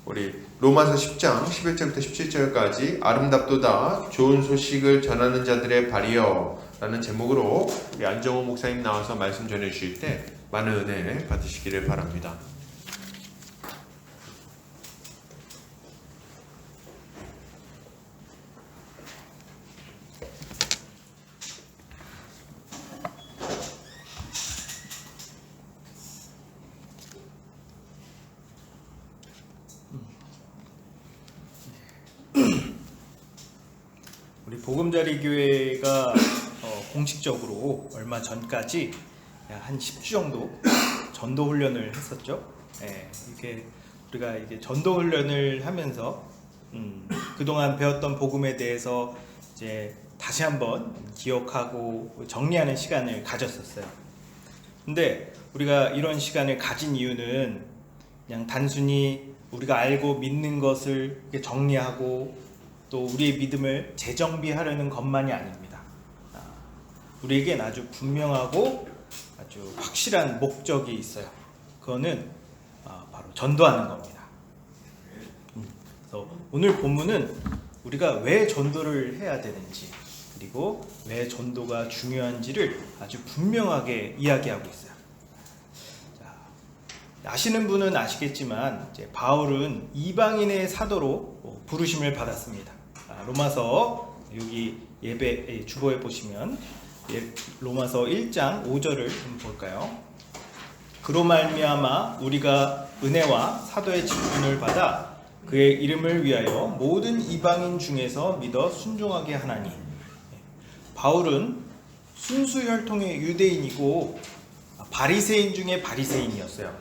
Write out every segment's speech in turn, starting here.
우리 로마서 10장 11절부터 17절까지 아름답도다 좋은 소식을 전하는 자들의 발이여 라는 제목으로 우리 안정호 목사님 나와서 말씀 전해주실 때 많은 은혜 받으시기를 바랍니다. 우리 보금자리 교회가 공식적으로 얼마 전까지 한 10주 정도 전도 훈련을 했었죠. 이게 우리가 이게 전도 훈련을 하면서 그동안 배웠던 복음에 대해서 이제 다시 한번 기억하고 정리하는 시간을 가졌었어요. 근데 우리가 이런 시간을 가진 이유는 그냥 단순히 우리가 알고 믿는 것을 정리하고 또 우리의 믿음을 재정비하려는 것만이 아닙니다. 우리에겐 아주 분명하고 아주 확실한 목적이 있어요. 그거는 바로 전도하는 겁니다. 그래서 오늘 본문은 우리가 왜 전도를 해야 되는지 그리고 왜 전도가 중요한지를 아주 분명하게 이야기하고 있어요. 자, 아시는 분은 아시겠지만 이제 바울은 이방인의 사도로 부르심을 받았습니다. 로마서 여기 예배 주보에 보시면 로마서 1장 5절을 좀 볼까요? 그로 말미암아 우리가 은혜와 사도의 직분을 받아 그의 이름을 위하여 모든 이방인 중에서 믿어 순종하게 하나니. 바울은 순수 혈통의 유대인이고 바리새인 중에 바리새인이었어요.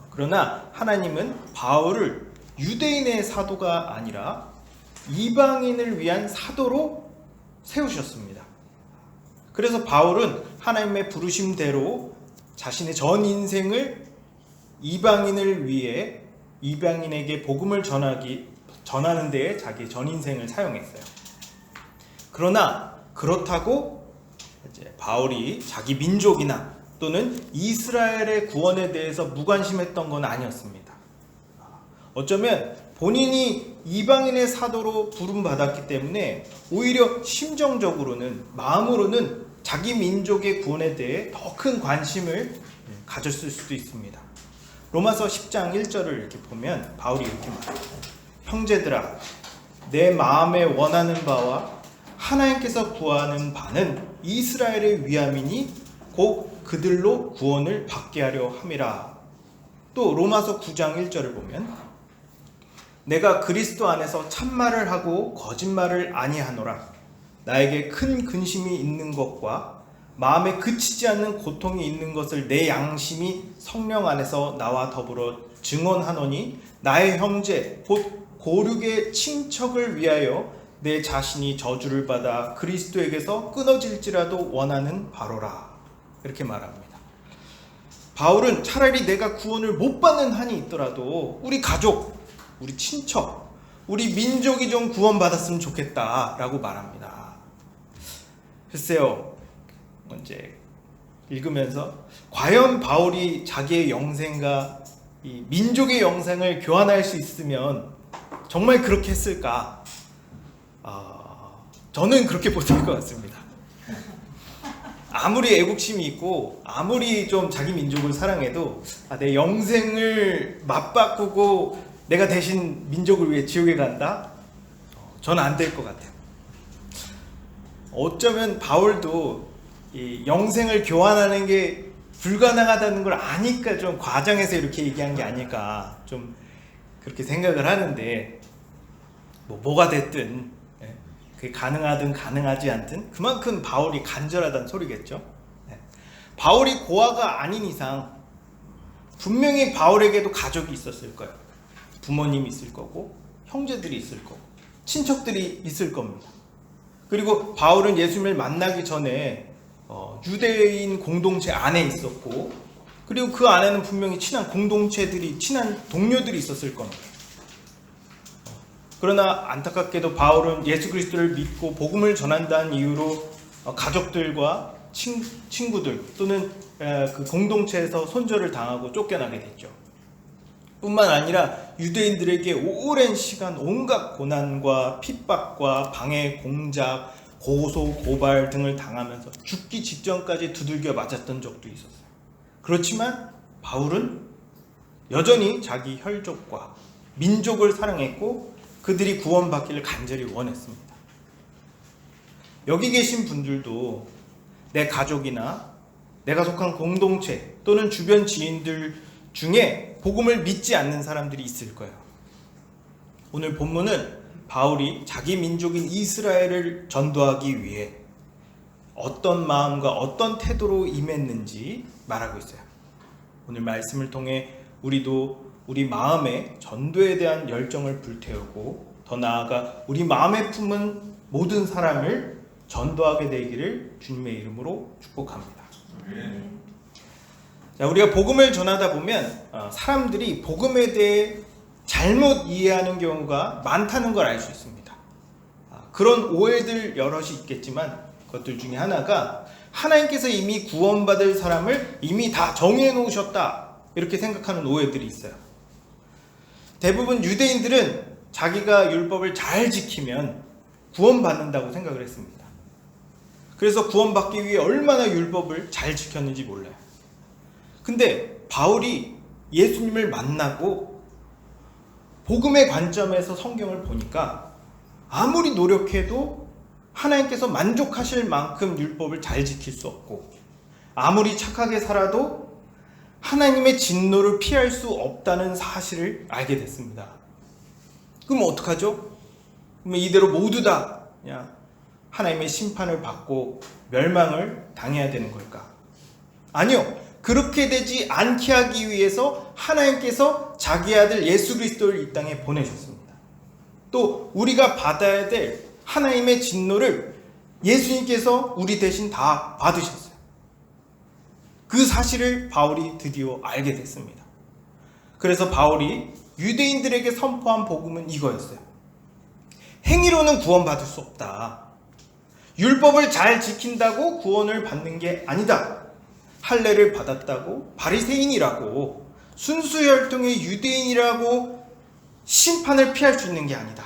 그러나 하나님은 바울을 유대인의 사도가 아니라 이방인을 위한 사도로 세우셨습니다. 그래서 바울은 하나님의 부르심대로 자신의 전 인생을 이방인을 위해 이방인에게 복음을 전하는 데에 자기의 전 인생을 사용했어요. 그러나 그렇다고 이제 바울이 자기 민족이나 또는 이스라엘의 구원에 대해서 무관심했던 건 아니었습니다. 어쩌면 본인이 이방인의 사도로 부름받았기 때문에 오히려 심정적으로는 마음으로는 자기 민족의 구원에 대해 더 큰 관심을 가졌을 수도 있습니다. 로마서 10장 1절을 이렇게 보면 바울이 이렇게 말합니다. 형제들아 내 마음에 원하는 바와 하나님께서 구하는 바는 이스라엘의 위함이니 곧 그들로 구원을 받게 하려 함이라. 또 로마서 9장 1절을 보면 내가 그리스도 안에서 참말을 하고 거짓말을 아니하노라. 나에게 큰 근심이 있는 것과 마음에 그치지 않는 고통이 있는 것을 내 양심이 성령 안에서 나와 더불어 증언하노니 나의 형제 곧 고륙의 친척을 위하여 내 자신이 저주를 받아 그리스도에게서 끊어질지라도 원하는 바로라. 이렇게 말합니다. 바울은 차라리 내가 구원을 못 받는 한이 있더라도 우리 가족, 우리 친척, 우리 민족이 좀 구원받았으면 좋겠다라고 말합니다. 글쎄요, 이제 읽으면서 과연 바울이 자기의 영생과 이 민족의 영생을 교환할 수 있으면 정말 그렇게 했을까? 저는 그렇게 못할 것 같습니다. 아무리 애국심이 있고 아무리 좀 자기 민족을 사랑해도 내 영생을 맞바꾸고 내가 대신 민족을 위해 지옥에 간다? 저는 안 될 것 같아요. 어쩌면 바울도 이 영생을 교환하는 게 불가능하다는 걸 아니까 좀 과장해서 이렇게 얘기한 게 아닐까 좀 그렇게 생각을 하는데 뭐가 됐든 그게 가능하든 가능하지 않든 그만큼 바울이 간절하다는 소리겠죠. 바울이 고아가 아닌 이상 분명히 바울에게도 가족이 있었을 거예요. 부모님이 있을 거고 형제들이 있을 거고 친척들이 있을 겁니다. 그리고 바울은 예수님을 만나기 전에 유대인 공동체 안에 있었고 그리고 그 안에는 분명히 친한 공동체들이 친한 동료들이 있었을 겁니다. 그러나 안타깝게도 바울은 예수 그리스도를 믿고 복음을 전한다는 이유로 가족들과 친구들 또는 그 공동체에서 손절을 당하고 쫓겨나게 됐죠. 뿐만 아니라 유대인들에게 오랜 시간 온갖 고난과 핍박과 방해, 공작, 고소, 고발 등을 당하면서 죽기 직전까지 두들겨 맞았던 적도 있었어요. 그렇지만 바울은 여전히 자기 혈족과 민족을 사랑했고 그들이 구원받기를 간절히 원했습니다. 여기 계신 분들도 내 가족이나 내가 속한 공동체 또는 주변 지인들 중에 복음을 믿지 않는 사람들이 있을 거예요. 오늘 본문은 바울이 자기 민족인 이스라엘을 전도하기 위해 어떤 마음과 어떤 태도로 임했는지 말하고 있어요. 오늘 말씀을 통해 우리도 우리 마음에 전도에 대한 열정을 불태우고 더 나아가 우리 마음에 품은 모든 사람을 전도하게 되기를 주님의 이름으로 축복합니다. 자, 우리가 복음을 전하다 보면 사람들이 복음에 대해 잘못 이해하는 경우가 많다는 걸 알 수 있습니다. 그런 오해들 여럿이 있겠지만 그것들 중에 하나가 하나님께서 이미 구원받을 사람을 이미 다 정해 놓으셨다 이렇게 생각하는 오해들이 있어요. 대부분 유대인들은 자기가 율법을 잘 지키면 구원받는다고 생각을 했습니다. 그래서 구원받기 위해 얼마나 율법을 잘 지켰는지 몰라요. 근데 바울이 예수님을 만나고 복음의 관점에서 성경을 보니까 아무리 노력해도 하나님께서 만족하실 만큼 율법을 잘 지킬 수 없고 아무리 착하게 살아도 하나님의 진노를 피할 수 없다는 사실을 알게 됐습니다. 그럼 어떡하죠? 그러면 이대로 모두 다 그냥 하나님의 심판을 받고 멸망을 당해야 되는 걸까? 아니요. 그렇게 되지 않게 하기 위해서 하나님께서 자기 아들 예수 그리스도를 이 땅에 보내셨습니다. 또 우리가 받아야 될 하나님의 진노를 예수님께서 우리 대신 다 받으셨어요. 그 사실을 바울이 드디어 알게 됐습니다. 그래서 바울이 유대인들에게 선포한 복음은 이거였어요. 행위로는 구원받을 수 없다. 율법을 잘 지킨다고 구원을 받는 게 아니다. 할례를 받았다고 바리새인이라고 순수혈통의 유대인이라고 심판을 피할 수 있는 게 아니다.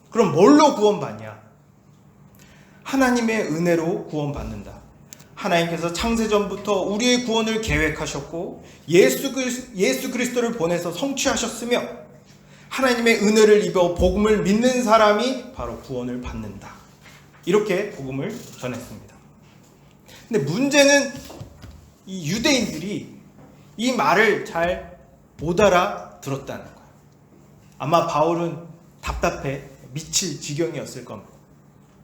그럼 뭘로 구원받냐? 하나님의 은혜로 구원받는다. 하나님께서 창세전부터 우리의 구원을 계획하셨고 예수 그리스도를 보내서 성취하셨으며 하나님의 은혜를 입어 복음을 믿는 사람이 바로 구원을 받는다. 이렇게 복음을 전했습니다. 근데 문제는 이 유대인들이 이 말을 잘 못 알아들었다는 거예요. 아마 바울은 답답해 미칠 지경이었을 겁니다.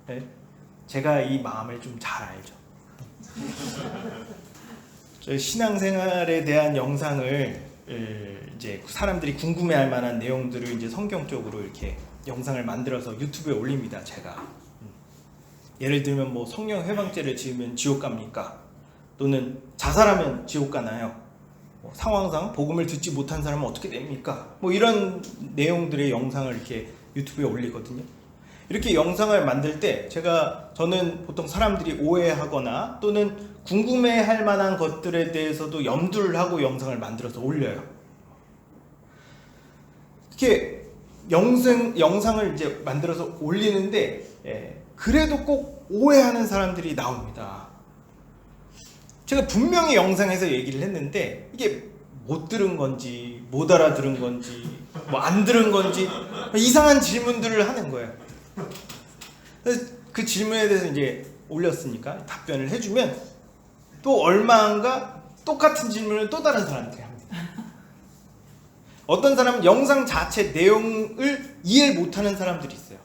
네? 제가 이 마음을 좀 잘 알죠. 저 신앙생활에 대한 영상을 이제 사람들이 궁금해할 만한 내용들을 이제 성경적으로 이렇게 영상을 만들어서 유튜브에 올립니다. 제가 예를 들면 뭐 성령 회방죄를 지으면 지옥 갑니까? 또는 자살하면 지옥 가나요? 뭐 상황상 복음을 듣지 못한 사람은 어떻게 됩니까? 뭐 이런 내용들의 영상을 이렇게 유튜브에 올리거든요. 이렇게 영상을 만들 때 저는 보통 사람들이 오해하거나 또는 궁금해할 만한 것들에 대해서도 염두를 하고 영상을 만들어서 올려요. 이렇게 영상을 이제 만들어서 올리는데 그래도 꼭 오해하는 사람들이 나옵니다. 제가 분명히 영상에서 얘기를 했는데 이게 못 들은 건지 못 알아들은 건지 뭐 안 들은 건지 이상한 질문들을 하는 거예요. 그래서 그 질문에 대해서 이제 올렸으니까 답변을 해주면 또 얼마인가 똑같은 질문을 또 다른 사람들이 합니다. 어떤 사람은 영상 자체 내용을 이해를 못하는 사람들이 있어요.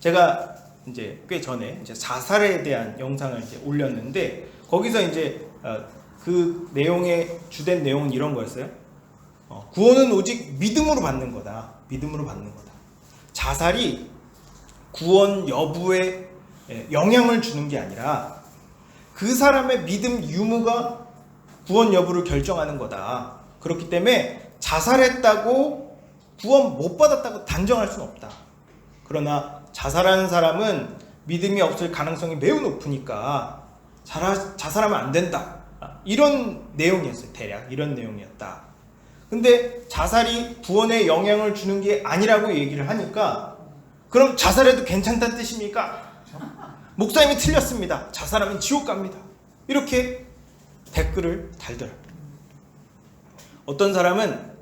제가 이제 꽤 전에 이제 자살에 대한 영상을 이제 올렸는데 거기서 이제 그 내용의 주된 내용은 이런 거였어요. 구원은 오직 믿음으로 받는 거다. 믿음으로 받는 거다. 자살이 구원 여부에 영향을 주는 게 아니라 그 사람의 믿음 유무가 구원 여부를 결정하는 거다. 그렇기 때문에 자살했다고 구원 못 받았다고 단정할 수는 없다. 그러나 자살하는 사람은 믿음이 없을 가능성이 매우 높으니까 자살하면 안 된다. 이런 내용이었어요. 대략 이런 내용이었다. 근데 자살이 구원에 영향을 주는 게 아니라고 얘기를 하니까 그럼 자살해도 괜찮다는 뜻입니까? 목사님이 틀렸습니다. 자살하면 지옥 갑니다. 이렇게 댓글을 달더라고요. 어떤 사람은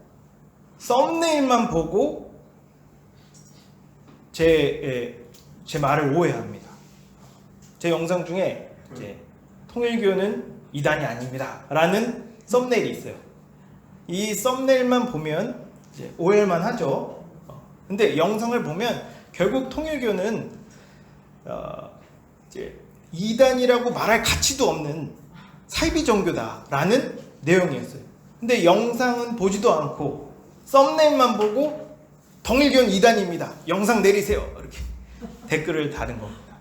썸네일만 보고 제 말을 오해합니다. 제 영상 중에 이제 통일교는 이단이 아닙니다 라는 썸네일이 있어요. 이 썸네일만 보면 이제 오해만 하죠. 근데 영상을 보면 결국 통일교는 이제 이단이라고 말할 가치도 없는 사이비 종교다라는 내용이었어요. 근데 영상은 보지도 않고 썸네일만 보고 통일교는 이단입니다. 영상 내리세요. 이렇게 댓글을 다는 겁니다.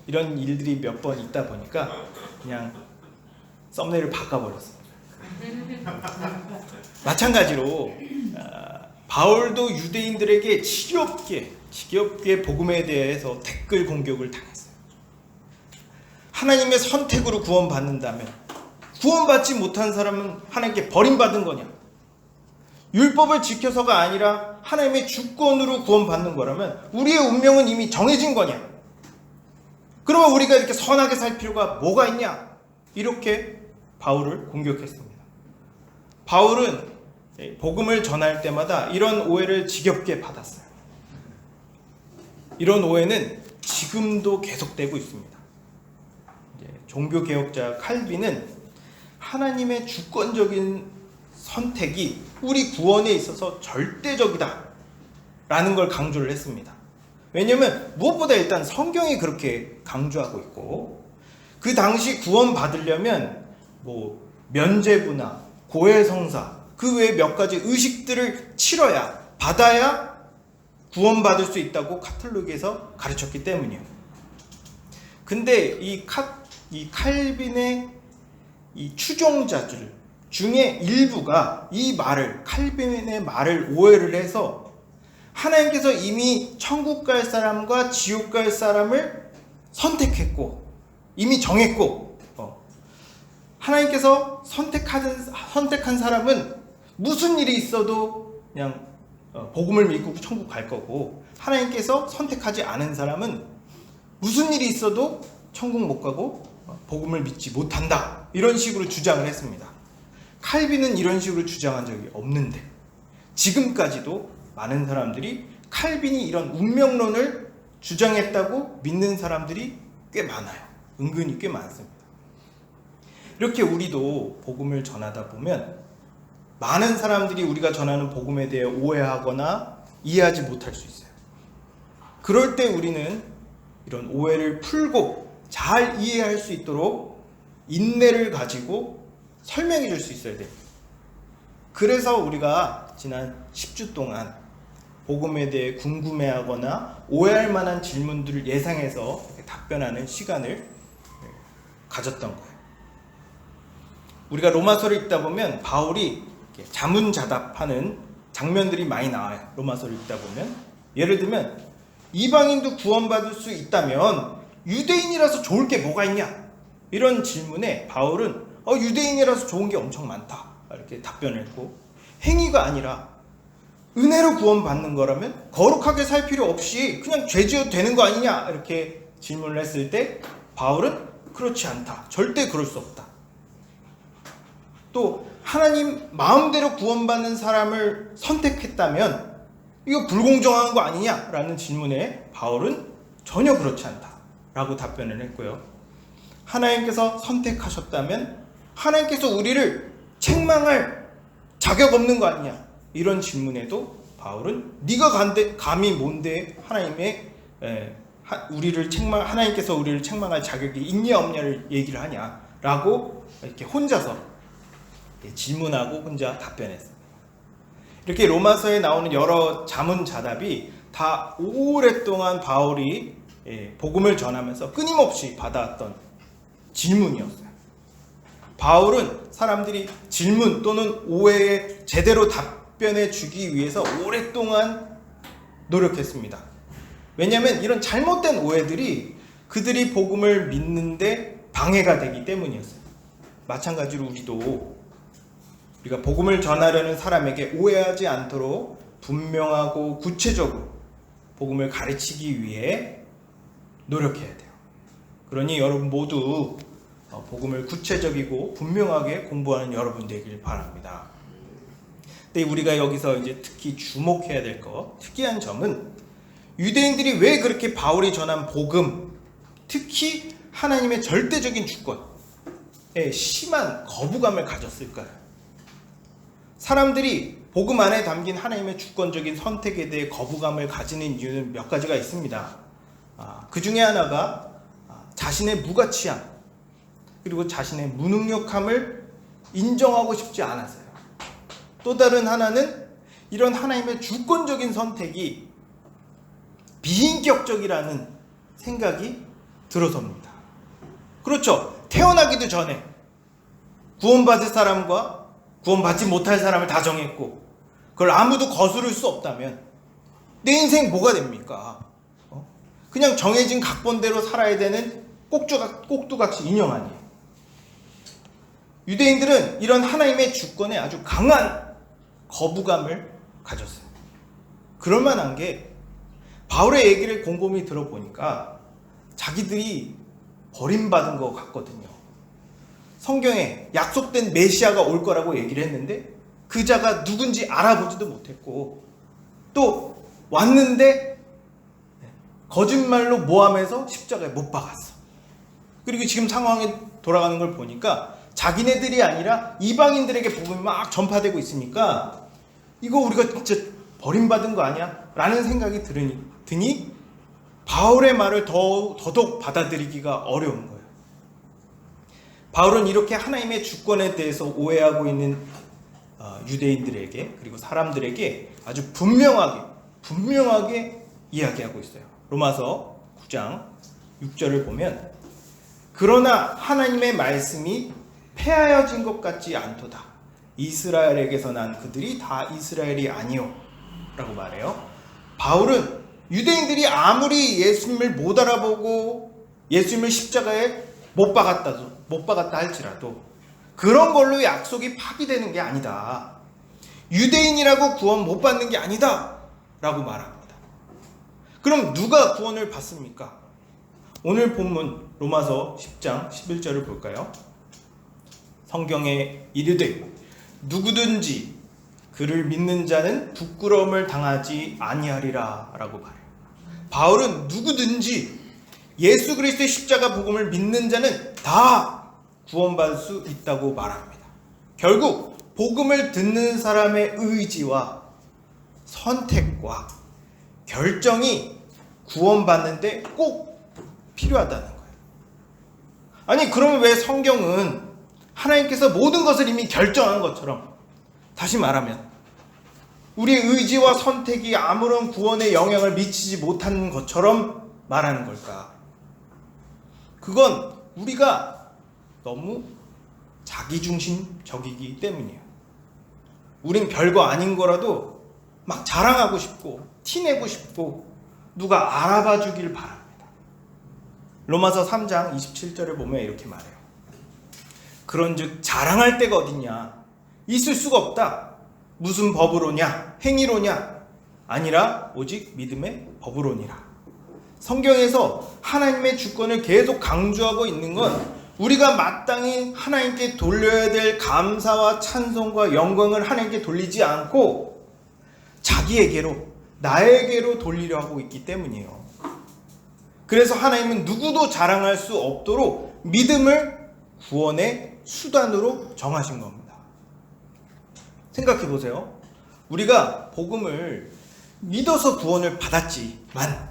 이런 일들이 몇 번 있다 보니까 그냥 썸네일을 바꿔버렸습니다. 마찬가지로 바울도 유대인들에게 지겹게 복음에 대해서 댓글 공격을 당했어요. 하나님의 선택으로 구원받는다면 구원받지 못한 사람은 하나님께 버림받은 거냐? 율법을 지켜서가 아니라 하나님의 주권으로 구원받는 거라면 우리의 운명은 이미 정해진 거냐? 그러면 우리가 이렇게 선하게 살 필요가 뭐가 있냐? 이렇게 바울을 공격했습니다. 바울은 복음을 전할 때마다 이런 오해를 지겹게 받았어요. 이런 오해는 지금도 계속되고 있습니다. 종교개혁자 칼빈은 하나님의 주권적인 선택이 우리 구원에 있어서 절대적이다 라는 걸 강조를 했습니다. 왜냐하면 무엇보다 일단 성경이 그렇게 강조하고 있고 그 당시 구원 받으려면 뭐 면죄부나 고해성사 그 외에 몇 가지 의식들을 치러야 받아야 구원받을 수 있다고 카톨릭에서 가르쳤기 때문이에요. 근데 이 칼빈의 이 추종자들 중에 일부가 이 말을 칼빈의 말을 오해를 해서 하나님께서 이미 천국 갈 사람과 지옥 갈 사람을 선택했고 이미 정했고 하나님께서 선택한 사람은 무슨 일이 있어도 그냥 복음을 믿고 천국 갈 거고 하나님께서 선택하지 않은 사람은 무슨 일이 있어도 천국 못 가고 복음을 믿지 못한다 이런 식으로 주장을 했습니다. 칼빈은 이런 식으로 주장한 적이 없는데 지금까지도 많은 사람들이 칼빈이 이런 운명론을 주장했다고 믿는 사람들이 꽤 많아요. 은근히 꽤 많습니다. 이렇게 우리도 복음을 전하다 보면 많은 사람들이 우리가 전하는 복음에 대해 오해하거나 이해하지 못할 수 있어요. 그럴 때 우리는 이런 오해를 풀고 잘 이해할 수 있도록 인내를 가지고 설명해 줄 수 있어야 돼요. 그래서 우리가 지난 10주 동안 복음에 대해 궁금해하거나 오해할 만한 질문들을 예상해서 답변하는 시간을 가졌던 거예요. 우리가 로마서를 읽다 보면 바울이 자문자답하는 장면들이 많이 나와요. 로마서를 읽다 보면 예를 들면 이방인도 구원받을 수 있다면 유대인이라서 좋을 게 뭐가 있냐? 이런 질문에 바울은 유대인이라서 좋은 게 엄청 많다 이렇게 답변을 했고 행위가 아니라 은혜로 구원받는 거라면 거룩하게 살 필요 없이 그냥 죄 지어도 되는 거 아니냐 이렇게 질문을 했을 때 바울은 그렇지 않다. 절대 그럴 수 없다. 또 하나님 마음대로 구원받는 사람을 선택했다면 이거 불공정한 거 아니냐라는 질문에 바울은 전혀 그렇지 않다라고 답변을 했고요. 하나님께서 선택하셨다면 하나님께서 우리를 책망할 자격 없는 거 아니냐 이런 질문에도 바울은 네가 감히 뭔데 하나님께서 우리를 책망할 자격이 있냐 없냐를 얘기를 하냐라고 이렇게 혼자서 질문하고 혼자 답변했습니다. 이렇게 로마서에 나오는 여러 자문자답이 다 오랫동안 바울이 복음을 전하면서 끊임없이 받아왔던 질문이었어요. 바울은 사람들이 질문 또는 오해에 제대로 답변해 주기 위해서 오랫동안 노력했습니다. 왜냐하면 이런 잘못된 오해들이 그들이 복음을 믿는데 방해가 되기 때문이었어요. 마찬가지로 우리도 우리가 복음을 전하려는 사람에게 오해하지 않도록 분명하고 구체적으로 복음을 가르치기 위해 노력해야 돼요. 그러니 여러분 모두 복음을 구체적이고 분명하게 공부하는 여러분 되길 바랍니다. 근데 우리가 여기서 이제 특히 주목해야 될 거, 특이한 점은 유대인들이 왜 그렇게 바울이 전한 복음, 특히 하나님의 절대적인 주권에 심한 거부감을 가졌을까요? 사람들이 복음 안에 담긴 하나님의 주권적인 선택에 대해 거부감을 가지는 이유는 몇 가지가 있습니다. 그 중에 하나가 자신의 무가치함, 그리고 자신의 무능력함을 인정하고 싶지 않아서요. 또 다른 하나는 이런 하나님의 주권적인 선택이 비인격적이라는 생각이 들어섭니다. 그렇죠. 태어나기도 전에 구원받을 사람과 구원받지 못할 사람을 다 정했고 그걸 아무도 거스를 수 없다면 내 인생 뭐가 됩니까? 그냥 정해진 각본대로 살아야 되는 꼭두각시 인형 아니에요. 유대인들은 이런 하나님의 주권에 아주 강한 거부감을 가졌어요. 그럴 만한 게 바울의 얘기를 곰곰이 들어보니까 자기들이 버림받은 것 같거든요. 성경에 약속된 메시아가 올 거라고 얘기를 했는데 그 자가 누군지 알아보지도 못했고 또 왔는데 거짓말로 모함해서 십자가에 못 박았어. 그리고 지금 상황이 돌아가는 걸 보니까 자기네들이 아니라 이방인들에게 복음이 막 전파되고 있으니까 이거 우리가 진짜 버림받은 거 아니야? 라는 생각이 드니 바울의 말을 더더욱 받아들이기가 어려운 거예요. 바울은 이렇게 하나님의 주권에 대해서 오해하고 있는 유대인들에게 그리고 사람들에게 아주 분명하게 이야기하고 있어요. 로마서 9장 6절을 보면 그러나 하나님의 말씀이 폐하여진 것 같지 않도다. 이스라엘에게서 난 그들이 다 이스라엘이 아니요 라고 말해요. 바울은 유대인들이 아무리 예수님을 못 알아보고 예수님을 십자가에 못 박았다 할지라도 그런 걸로 약속이 파기되는 게 아니다. 유대인이라고 구원 못 받는 게 아니다 라고 말합니다. 그럼 누가 구원을 받습니까? 오늘 본문 로마서 10장 11절을 볼까요? 성경에 이르되 누구든지 그를 믿는 자는 부끄러움을 당하지 아니하리라 라고 말해요. 바울은 누구든지 예수 그리스도의 십자가 복음을 믿는 자는 다 구원받을 수 있다고 말합니다. 결국 복음을 듣는 사람의 의지와 선택과 결정이 구원받는데 꼭 필요하다는 거예요. 아니 그러면 왜 성경은 하나님께서 모든 것을 이미 결정한 것처럼 다시 말하면 우리의 의지와 선택이 아무런 구원에 영향을 미치지 못하는 것처럼 말하는 걸까? 그건 우리가 너무 자기중심적이기 때문이에요. 우린 별거 아닌 거라도 막 자랑하고 싶고 티내고 싶고 누가 알아봐 주길 바랍니다. 로마서 3장 27절을 보면 이렇게 말해요. 그런즉 자랑할 데가 어딨냐? 있을 수가 없다. 무슨 법으로냐? 행위로냐? 아니라 오직 믿음의 법으로니라. 성경에서 하나님의 주권을 계속 강조하고 있는 건 우리가 마땅히 하나님께 돌려야 될 감사와 찬송과 영광을 하나님께 돌리지 않고 자기에게로, 나에게로 돌리려 하고 있기 때문이에요. 그래서 하나님은 누구도 자랑할 수 없도록 믿음을 구원의 수단으로 정하신 겁니다. 생각해 보세요. 우리가 복음을 믿어서 구원을 받았지만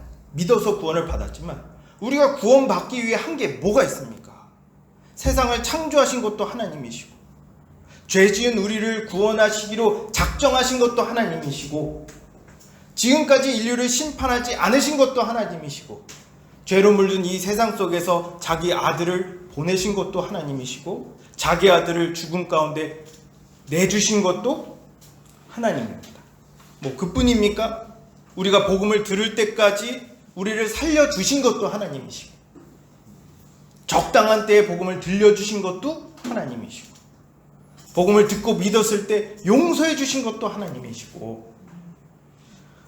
우리가 구원받기 위해 한 게 뭐가 있습니까? 세상을 창조하신 것도 하나님이시고 죄 지은 우리를 구원하시기로 작정하신 것도 하나님이시고 지금까지 인류를 심판하지 않으신 것도 하나님이시고 죄로 물든 이 세상 속에서 자기 아들을 보내신 것도 하나님이시고 자기 아들을 죽음 가운데 내주신 것도 하나님입니다. 뭐 그뿐입니까? 우리가 복음을 들을 때까지 우리를 살려주신 것도 하나님이시고 적당한 때에 복음을 들려주신 것도 하나님이시고 복음을 듣고 믿었을 때 용서해 주신 것도 하나님이시고,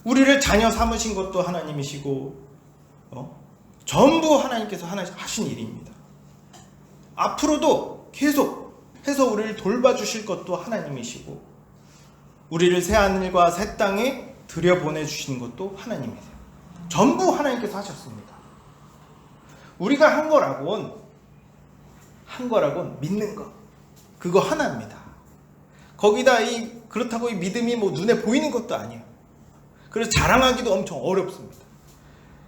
우리를 자녀 삼으신 것도 하나님이시고, 전부 하나님께서 하신 일입니다. 앞으로도 계속 해서 우리를 돌봐주실 것도 하나님이시고, 우리를 새하늘과 새 땅에 들여보내주신 것도 하나님이세요. 전부 하나님께서 하셨습니다. 우리가 한 거라곤 믿는 것, 그거 하나입니다. 거기다 그렇다고 이 믿음이 뭐 눈에 보이는 것도 아니에요. 그래서 자랑하기도 엄청 어렵습니다.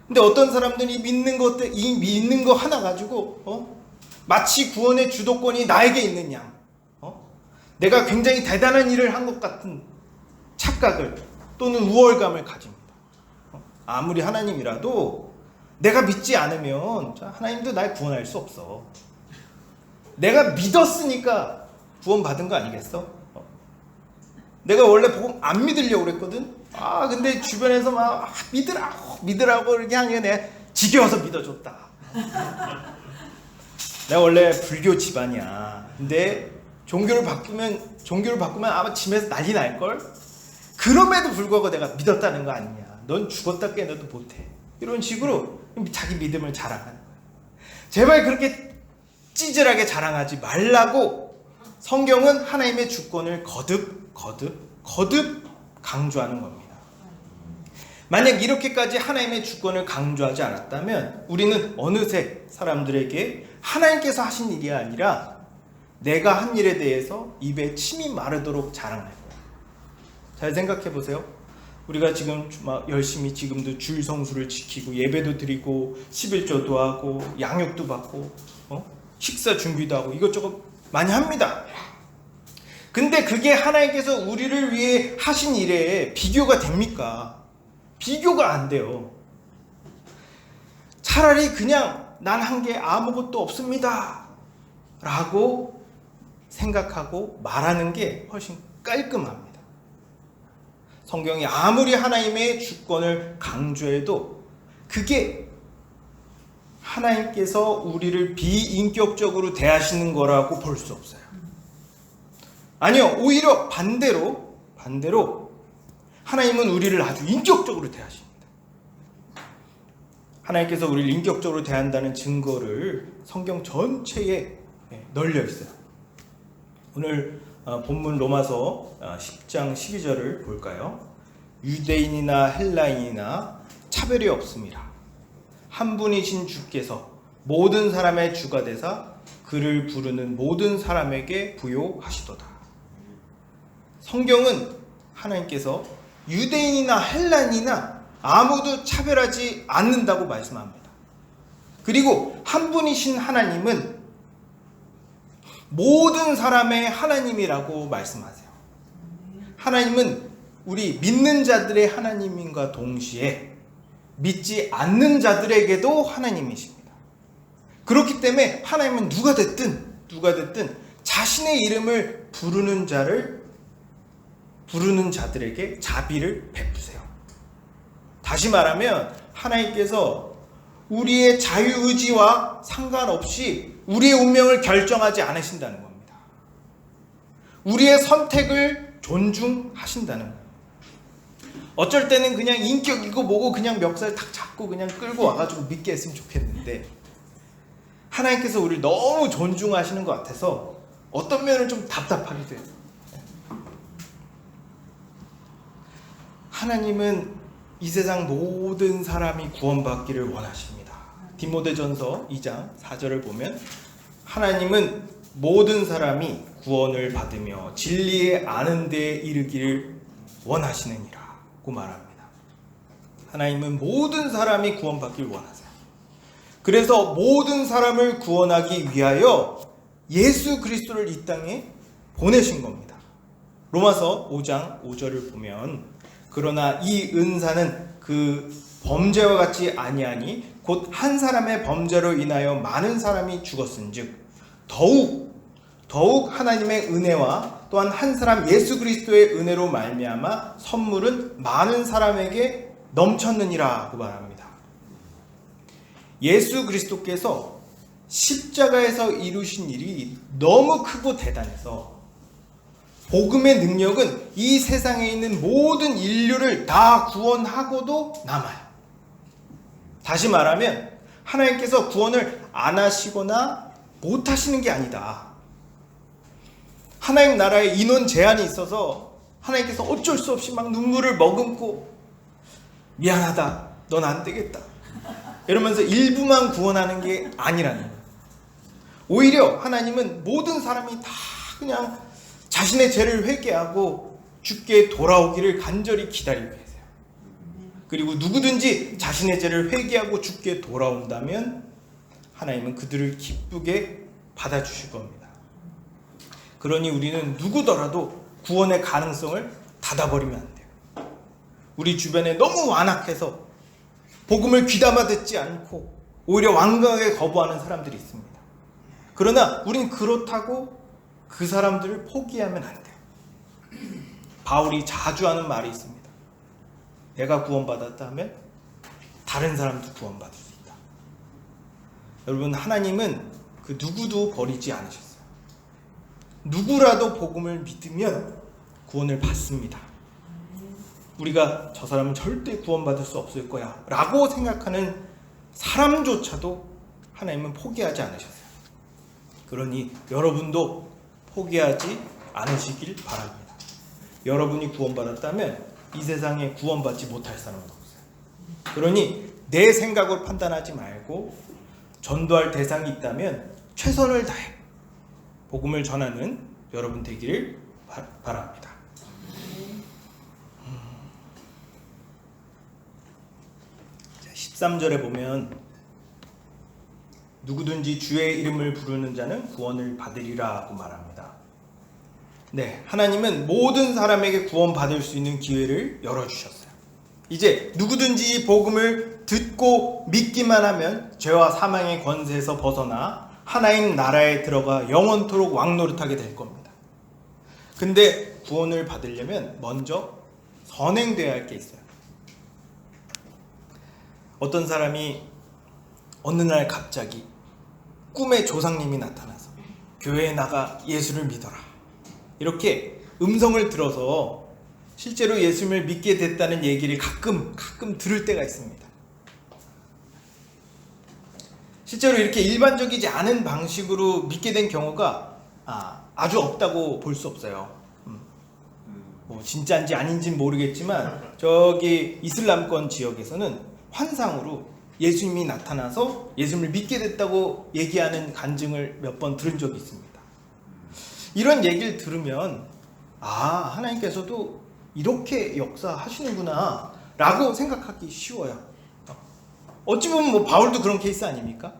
근데 어떤 사람들은 이 믿는 거 하나 가지고 마치 구원의 주도권이 나에게 있는 양, 내가 굉장히 대단한 일을 한 것 같은 착각을 또는 우월감을 가집니다. 아무리 하나님이라도 내가 믿지 않으면 하나님도 날 구원할 수 없어. 내가 믿었으니까 구원받은 거 아니겠어? 내가 원래 복음 안 믿으려고 그랬거든. 근데 주변에서 막 믿으라고 이렇게 하니까 내가 지겨워서 믿어줬다. 내가 원래 불교 집안이야. 근데 종교를 바꾸면 아마 집에서 난리 날걸? 그럼에도 불구하고 내가 믿었다는 거 아니냐. 넌 죽었다 깨어나도 못해. 이런 식으로 자기 믿음을 자랑하는 거야. 제발 그렇게 찌질하게 자랑하지 말라고 성경은 하나님의 주권을 거듭 강조하는 겁니다. 만약 이렇게까지 하나님의 주권을 강조하지 않았다면 우리는 어느새 사람들에게 하나님께서 하신 일이 아니라 내가 한 일에 대해서 입에 침이 마르도록 자랑할 거예요. 잘 생각해 보세요. 우리가 지금 막 열심히 지금도 줄 성수를 지키고 예배도 드리고 11조도 하고 양육도 받고 식사 준비도 하고 이것저것 많이 합니다. 근데 그게 하나님께서 우리를 위해 하신 일에 비교가 됩니까? 비교가 안 돼요. 차라리 그냥 난 한 게 아무것도 없습니다 라고 생각하고 말하는 게 훨씬 깔끔합니다. 성경이 아무리 하나님의 주권을 강조해도 그게 하나님께서 우리를 비인격적으로 대하시는 거라고 볼 수 없어요. 아니요, 오히려 반대로 하나님은 우리를 아주 인격적으로 대하십니다. 하나님께서 우리를 인격적으로 대한다는 증거를 성경 전체에 널려 있어요. 오늘 본문 로마서 10장 12절을 볼까요? 유대인이나 헬라인이나 차별이 없습니다. 한 분이신 주께서 모든 사람의 주가 되사 그를 부르는 모든 사람에게 부요하시도다. 성경은 하나님께서 유대인이나 헬라인이나 아무도 차별하지 않는다고 말씀합니다. 그리고 한 분이신 하나님은 모든 사람의 하나님이라고 말씀하세요. 하나님은 우리 믿는 자들의 하나님인과 동시에 믿지 않는 자들에게도 하나님이십니다. 그렇기 때문에 하나님은 누가 됐든 자신의 이름을 부르는 자들에게 자비를 베푸세요. 다시 말하면 하나님께서 우리의 자유의지와 상관없이 우리의 운명을 결정하지 않으신다는 겁니다. 우리의 선택을 존중하신다는 거예요. 어쩔 때는 그냥 인격이고 뭐고 그냥 멱살 탁 잡고 그냥 끌고 와가지고 믿게 했으면 좋겠는데 하나님께서 우리를 너무 존중하시는 것 같아서 어떤 면은 좀 답답하기도 해요. 하나님은 이 세상 모든 사람이 구원받기를 원하십니다. 디모데전서 2장 4절을 보면 하나님은 모든 사람이 구원을 받으며 진리에 아는 데에 이르기를 원하시느니라고 말합니다. 하나님은 모든 사람이 구원받기를 원하세요. 그래서 모든 사람을 구원하기 위하여 예수 그리스도를 이 땅에 보내신 겁니다. 로마서 5장 5절을 보면 그러나 이 은사는 그 범죄와 같지 아니하니 곧 한 사람의 범죄로 인하여 많은 사람이 죽었은즉 더욱 하나님의 은혜와 또한 한 사람 예수 그리스도의 은혜로 말미암아 선물은 많은 사람에게 넘쳤느니라고 말합니다. 예수 그리스도께서 십자가에서 이루신 일이 너무 크고 대단해서 복음의 능력은 이 세상에 있는 모든 인류를 다 구원하고도 남아요. 다시 말하면 하나님께서 구원을 안 하시거나 못 하시는 게 아니다. 하나님 나라에 인원 제한이 있어서 하나님께서 어쩔 수 없이 막 눈물을 머금고 미안하다, 넌 안 되겠다 이러면서 일부만 구원하는 게 아니라는 거예요. 오히려 하나님은 모든 사람이 다 그냥 자신의 죄를 회개하고 주께 돌아오기를 간절히 기다리고 계세요. 그리고 누구든지 자신의 죄를 회개하고 주께 돌아온다면 하나님은 그들을 기쁘게 받아주실 겁니다. 그러니 우리는 누구더라도 구원의 가능성을 닫아버리면 안 돼요. 우리 주변에 너무 완악해서 복음을 귀담아 듣지 않고 오히려 완강하게 거부하는 사람들이 있습니다. 그러나 우린 그렇다고 그 사람들을 포기하면 안 돼요. 바울이 자주 하는 말이 있습니다. 내가 구원받았다 하면 다른 사람도 구원받을 수 있다. 여러분, 하나님은 그 누구도 버리지 않으셨어요. 누구라도 복음을 믿으면 구원을 받습니다. 우리가 저 사람은 절대 구원받을 수 없을 거야 라고 생각하는 사람조차도 하나님은 포기하지 않으셨어요. 그러니 여러분도 포기하지 않으시길 바랍니다. 여러분이 구원받았다면 이 세상에 구원받지 못할 사람은 없어요. 그러니 내 생각으로 판단하지 말고 전도할 대상이 있다면 최선을 다해 복음을 전하는 여러분 되기를 바랍니다. 13절에 보면 누구든지 주의 이름을 부르는 자는 구원을 받으리라고 말합니다. 네, 하나님은 모든 사람에게 구원받을 수 있는 기회를 열어주셨어요. 이제 누구든지 복음을 듣고 믿기만 하면 죄와 사망의 권세에서 벗어나 하나님 나라에 들어가 영원토록 왕노릇하게 될 겁니다. 근데 구원을 받으려면 먼저 선행되어야 할 게 있어요. 어떤 사람이 어느 날 갑자기 꿈에 조상님이 나타나서 교회에 나가 예수를 믿어라 이렇게 음성을 들어서 실제로 예수님을 믿게 됐다는 얘기를 가끔 들을 때가 있습니다. 실제로 이렇게 일반적이지 않은 방식으로 믿게 된 경우가 아주 없다고 볼 수 없어요. 뭐 진짜인지 아닌지는 모르겠지만 저기 이슬람권 지역에서는 환상으로 예수님이 나타나서 예수님을 믿게 됐다고 얘기하는 간증을 몇 번 들은 적이 있습니다. 이런 얘기를 들으면 하나님께서도 이렇게 역사하시는구나 라고 생각하기 쉬워요. 어찌 보면 뭐 바울도 그런 케이스 아닙니까?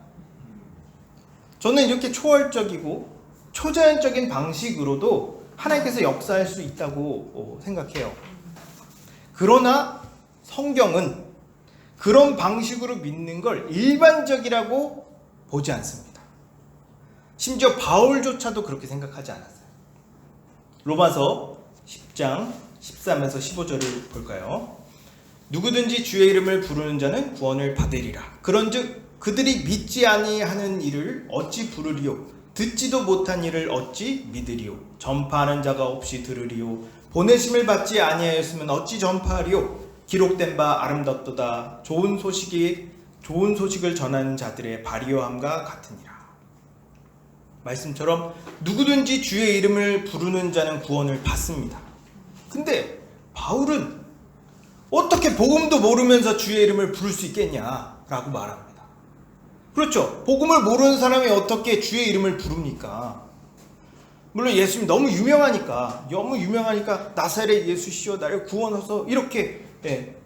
저는 이렇게 초월적이고 초자연적인 방식으로도 하나님께서 역사할 수 있다고 생각해요. 그러나 성경은 그런 방식으로 믿는 걸 일반적이라고 보지 않습니다. 심지어 바울조차도 그렇게 생각하지 않았어요. 로마서 10장 13에서 15절을 볼까요? 누구든지 주의 이름을 부르는 자는 구원을 받으리라. 그런즉 그들이 믿지 아니하는 일을 어찌 부르리요? 듣지도 못한 일을 어찌 믿으리요? 전파하는 자가 없이 들으리요? 보내심을 받지 아니하였으면 어찌 전파하리요? 기록된 바 아름답도다. 좋은 소식을 전하는 자들의 발이요함과 같으니라. 말씀처럼 누구든지 주의 이름을 부르는 자는 구원을 받습니다. 근데 바울은 어떻게 복음도 모르면서 주의 이름을 부를 수 있겠냐라고 말합니다. 그렇죠. 복음을 모르는 사람이 어떻게 주의 이름을 부릅니까? 물론 예수님이 너무 유명하니까 나사렛 예수시여 나를 구원하소서 이렇게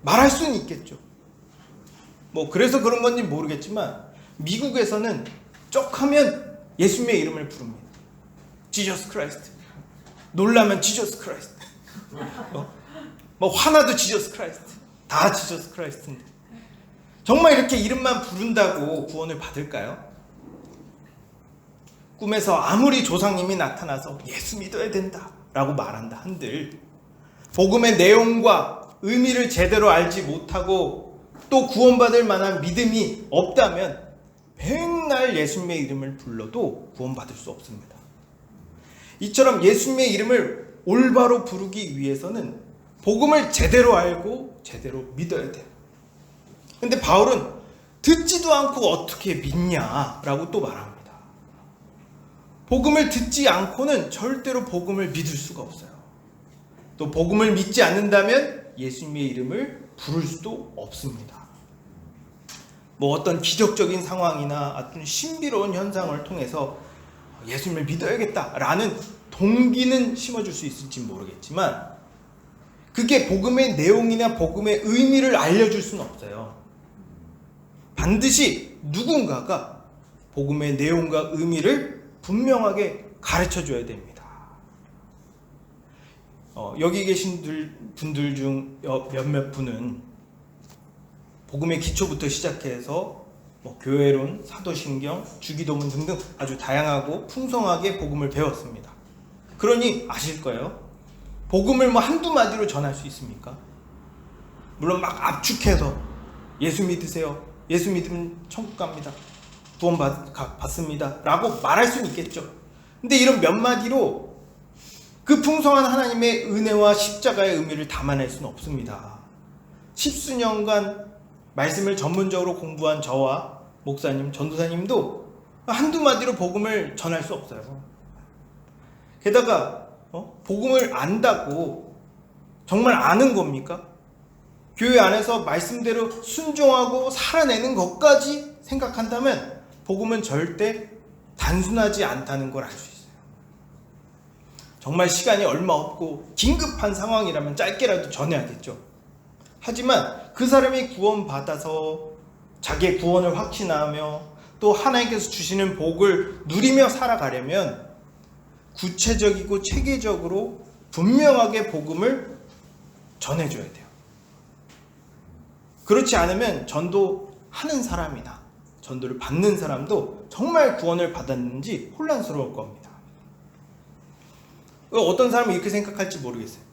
말할 수는 있겠죠. 뭐 그래서 그런 건지 모르겠지만 미국에서는 쩍하면 예수님의 이름을 부릅니다. 지저스 크라이스트. 놀라면 지저스 크라이스트. 뭐 화나도 지저스 크라이스트. 다 지저스 크라이스트인데 정말 이렇게 이름만 부른다고 구원을 받을까요? 꿈에서 아무리 조상님이 나타나서 예수 믿어야 된다 라고 말한다 한들 복음의 내용과 의미를 제대로 알지 못하고 또 구원받을 만한 믿음이 없다면 맨날 예수님의 이름을 불러도 구원받을 수 없습니다. 이처럼 예수님의 이름을 올바로 부르기 위해서는 복음을 제대로 알고 제대로 믿어야 돼요. 근데 바울은 듣지도 않고 어떻게 믿냐라고 또 말합니다. 복음을 듣지 않고는 절대로 복음을 믿을 수가 없어요. 또 복음을 믿지 않는다면 예수님의 이름을 부를 수도 없습니다. 뭐 어떤 기적적인 상황이나 어떤 신비로운 현상을 통해서 예수님을 믿어야겠다라는 동기는 심어줄 수 있을지 모르겠지만 그게 복음의 내용이나 복음의 의미를 알려줄 수는 없어요. 반드시 누군가가 복음의 내용과 의미를 분명하게 가르쳐줘야 됩니다. 여기 계신 분들 중 몇몇 분은 복음의 기초부터 시작해서 교회론, 사도신경, 주기도문 등등 아주 다양하고 풍성하게 복음을 배웠습니다. 그러니 아실 거예요. 복음을 한두 마디로 전할 수 있습니까? 물론 막 압축해서 예수 믿으세요. 예수 믿으면 천국 갑니다. 구원 받습니다. 라고 말할 수는 있겠죠. 근데 이런 몇 마디로 그 풍성한 하나님의 은혜와 십자가의 의미를 담아낼 수는 없습니다. 십수년간 말씀을 전문적으로 공부한 저와 목사님, 전도사님도 한두 마디로 복음을 전할 수 없어요. 게다가 복음을 안다고 정말 아는 겁니까? 교회 안에서 말씀대로 순종하고 살아내는 것까지 생각한다면 복음은 절대 단순하지 않다는 걸 알 수 있어요. 정말 시간이 얼마 없고 긴급한 상황이라면 짧게라도 전해야겠죠. 하지만 그 사람이 구원받아서 자기의 구원을 확신하며 또 하나님께서 주시는 복을 누리며 살아가려면 구체적이고 체계적으로 분명하게 복음을 전해줘야 돼요. 그렇지 않으면 전도하는 사람이나 전도를 받는 사람도 정말 구원을 받았는지 혼란스러울 겁니다. 어떤 사람은 이렇게 생각할지 모르겠어요.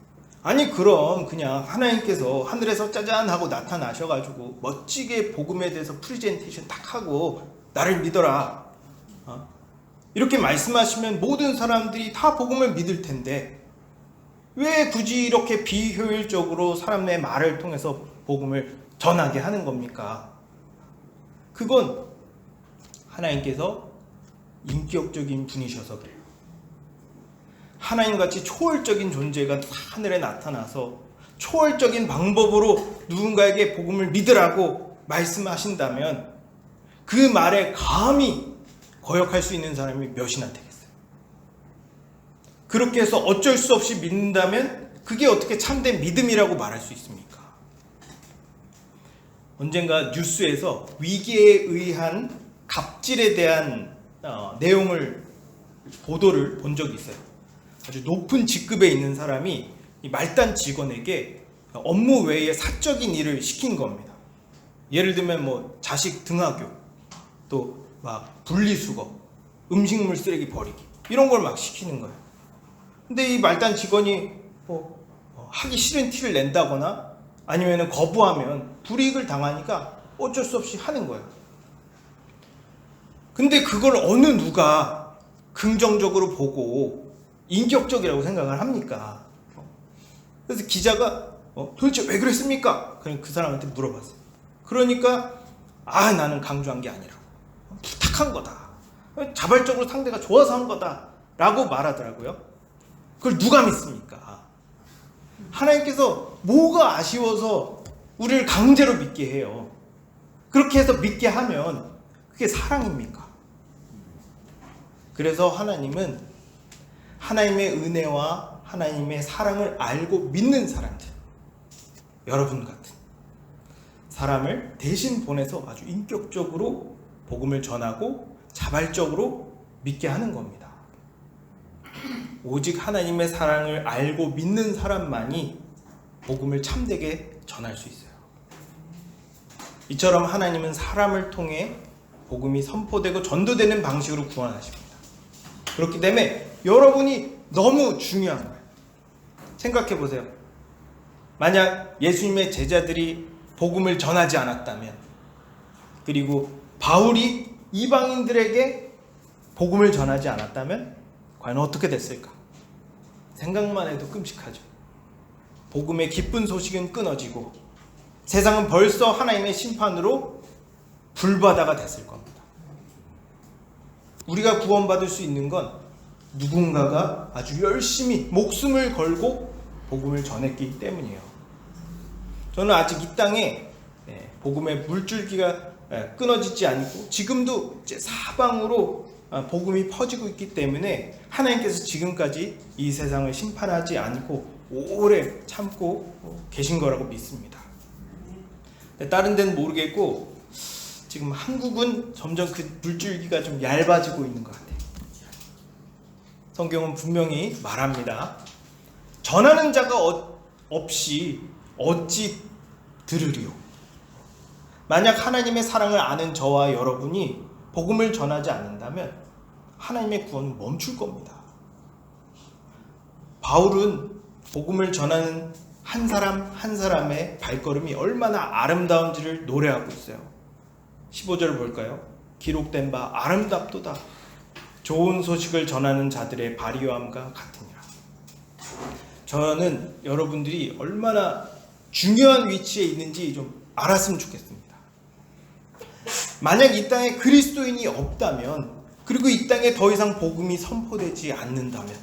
아니 그럼 그냥 하나님께서 하늘에서 짜잔 하고 나타나셔가지고 멋지게 복음에 대해서 프리젠테이션 딱 하고 나를 믿어라 이렇게 말씀하시면 모든 사람들이 다 복음을 믿을 텐데 왜 굳이 이렇게 비효율적으로 사람의 말을 통해서 복음을 전하게 하는 겁니까? 그건 하나님께서 인격적인 분이셔서 그래요. 하나님같이 초월적인 존재가 하늘에 나타나서 초월적인 방법으로 누군가에게 복음을 믿으라고 말씀하신다면 그 말에 감히 거역할 수 있는 사람이 몇이나 되겠어요. 그렇게 해서 어쩔 수 없이 믿는다면 그게 어떻게 참된 믿음이라고 말할 수 있습니까? 언젠가 뉴스에서 위기에 의한 갑질에 대한 내용을 보도를 본 적이 있어요. 아주 높은 직급에 있는 사람이 이 말단 직원에게 업무 외에 사적인 일을 시킨 겁니다. 예를 들면 뭐 자식 등하교, 또 막 분리수거, 음식물 쓰레기 버리기 이런 걸 막 시키는 거예요. 근데 이 말단 직원이 하기 싫은 티를 낸다거나 아니면 거부하면 불이익을 당하니까 어쩔 수 없이 하는 거예요. 근데 그걸 어느 누가 긍정적으로 보고 인격적이라고 생각을 합니까? 그래서 기자가 도대체 왜 그랬습니까? 그냥 그 사람한테 물어봤어요. 그러니까 나는 강조한 게 아니라고 부탁한 거다. 자발적으로 상대가 좋아서 한 거다 라고 말하더라고요. 그걸 누가 믿습니까? 하나님께서 뭐가 아쉬워서 우리를 강제로 믿게 해요? 그렇게 해서 믿게 하면 그게 사랑입니까? 그래서 하나님은 하나님의 은혜와 하나님의 사랑을 알고 믿는 사람들, 여러분 같은 사람을 대신 보내서 아주 인격적으로 복음을 전하고 자발적으로 믿게 하는 겁니다. 오직 하나님의 사랑을 알고 믿는 사람만이 복음을 참되게 전할 수 있어요. 이처럼 하나님은 사람을 통해 복음이 선포되고 전도되는 방식으로 구원하십니다. 그렇기 때문에 여러분이 너무 중요한 거예요. 생각해 보세요. 만약 예수님의 제자들이 복음을 전하지 않았다면, 그리고 바울이 이방인들에게 복음을 전하지 않았다면 과연 어떻게 됐을까? 생각만 해도 끔찍하죠. 복음의 기쁜 소식은 끊어지고 세상은 벌써 하나님의 심판으로 불바다가 됐을 겁니다. 우리가 구원받을 수 있는 건 누군가가 아주 열심히 목숨을 걸고 복음을 전했기 때문이에요. 저는 아직 이 땅에 복음의 물줄기가 끊어지지 않고 지금도 사방으로 복음이 퍼지고 있기 때문에 하나님께서 지금까지 이 세상을 심판하지 않고 오래 참고 계신 거라고 믿습니다. 다른 데는 모르겠고 지금 한국은 점점 그 물줄기가 좀 얇아지고 있는 것 같아요. 성경은 분명히 말합니다. 전하는 자가 없이 어찌 들으리요. 만약 하나님의 사랑을 아는 저와 여러분이 복음을 전하지 않는다면 하나님의 구원은 멈출 겁니다. 바울은 복음을 전하는 한 사람 한 사람의 발걸음이 얼마나 아름다운지를 노래하고 있어요. 15절을 볼까요? 기록된 바 아름답도다. 좋은 소식을 전하는 자들의 발휘함과 같으니라. 저는 여러분들이 얼마나 중요한 위치에 있는지 좀 알았으면 좋겠습니다. 만약 이 땅에 그리스도인이 없다면, 그리고 이 땅에 더 이상 복음이 선포되지 않는다면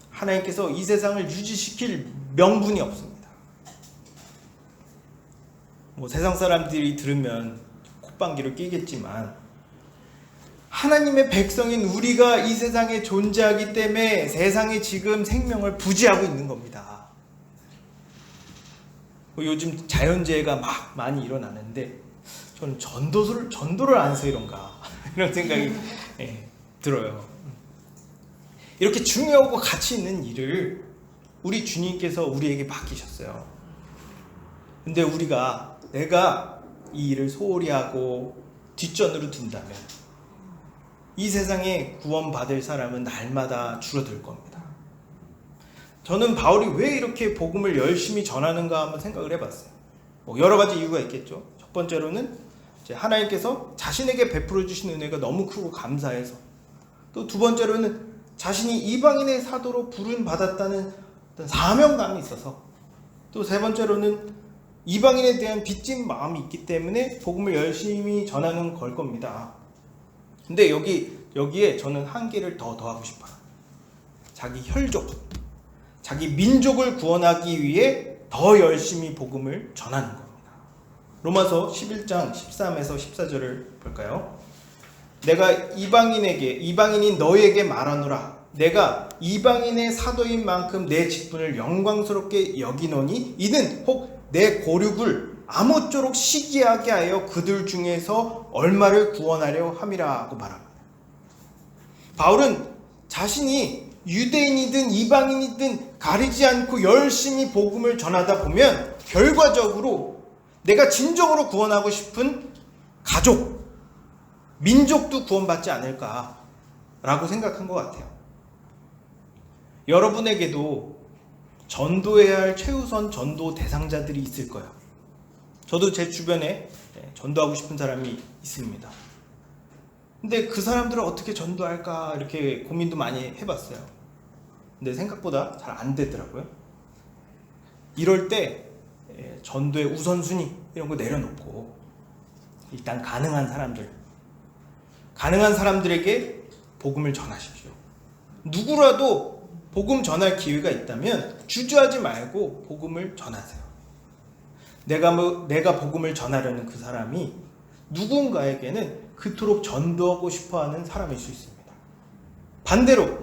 하나님께서 이 세상을 유지시킬 명분이 없습니다. 세상 사람들이 들으면 콧방귀를 뀌겠지만 하나님의 백성인 우리가 이 세상에 존재하기 때문에 세상이 지금 생명을 부지하고 있는 겁니다. 요즘 자연재해가 막 많이 일어나는데 저는 전도를 안 해서 이런가 이런 생각이 들어요. 이렇게 중요하고 가치 있는 일을 우리 주님께서 우리에게 맡기셨어요. 근데 내가 이 일을 소홀히 하고 뒷전으로 둔다면 이 세상에 구원받을 사람은 날마다 줄어들 겁니다. 저는 바울이 왜 이렇게 복음을 열심히 전하는가 한번 생각을 해봤어요. 여러 가지 이유가 있겠죠. 첫 번째로는 하나님께서 자신에게 베풀어 주신 은혜가 너무 크고 감사해서, 또 두 번째로는 자신이 이방인의 사도로 부름 받았다는 어떤 사명감이 있어서, 또 세 번째로는 이방인에 대한 빚진 마음이 있기 때문에 복음을 열심히 전하는 걸 겁니다. 근데 여기에 저는 한 개를 더 더하고 싶어요. 자기 혈족, 자기 민족을 구원하기 위해 더 열심히 복음을 전하는 겁니다. 로마서 11장 13에서 14절을 볼까요? 내가 이방인인 너희에게 말하노라. 내가 이방인의 사도인 만큼 내 직분을 영광스럽게 여기노니 이는 혹 내 고륙을 아무쪼록 시기하게 하여 그들 중에서 얼마를 구원하려 함이라고 말합니다. 바울은 자신이 유대인이든 이방인이든 가리지 않고 열심히 복음을 전하다 보면 결과적으로 내가 진정으로 구원하고 싶은 가족, 민족도 구원받지 않을까라고 생각한 것 같아요. 여러분에게도 전도해야 할 최우선 전도 대상자들이 있을 거예요. 저도 제 주변에 전도하고 싶은 사람이 있습니다. 근데 그 사람들을 어떻게 전도할까 이렇게 고민도 많이 해봤어요. 근데 생각보다 잘 안 되더라고요. 이럴 때 전도의 우선순위 이런 거 내려놓고 일단 가능한 사람들에게 복음을 전하십시오. 누구라도 복음 전할 기회가 있다면 주저하지 말고 복음을 전하세요. 내가 복음을 전하려는 그 사람이 누군가에게는 그토록 전도하고 싶어하는 사람일 수 있습니다. 반대로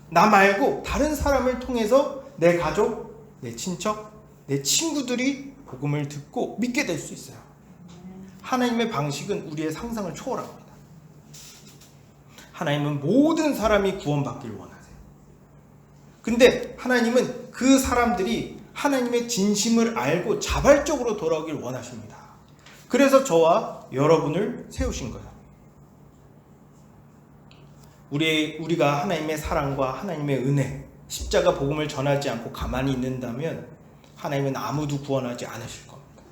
나 말고 다른 사람을 통해서 내 가족, 내 친척, 내 친구들이 복음을 듣고 믿게 될 수 있어요. 하나님의 방식은 우리의 상상을 초월합니다. 하나님은 모든 사람이 구원받기를 원하세요. 근데 하나님은 그 사람들이 하나님의 진심을 알고 자발적으로 돌아오길 원하십니다. 그래서 저와 여러분을 세우신 거예요. 우리가 하나님의 사랑과 하나님의 은혜, 십자가 복음을 전하지 않고 가만히 있는다면 하나님은 아무도 구원하지 않으실 겁니다.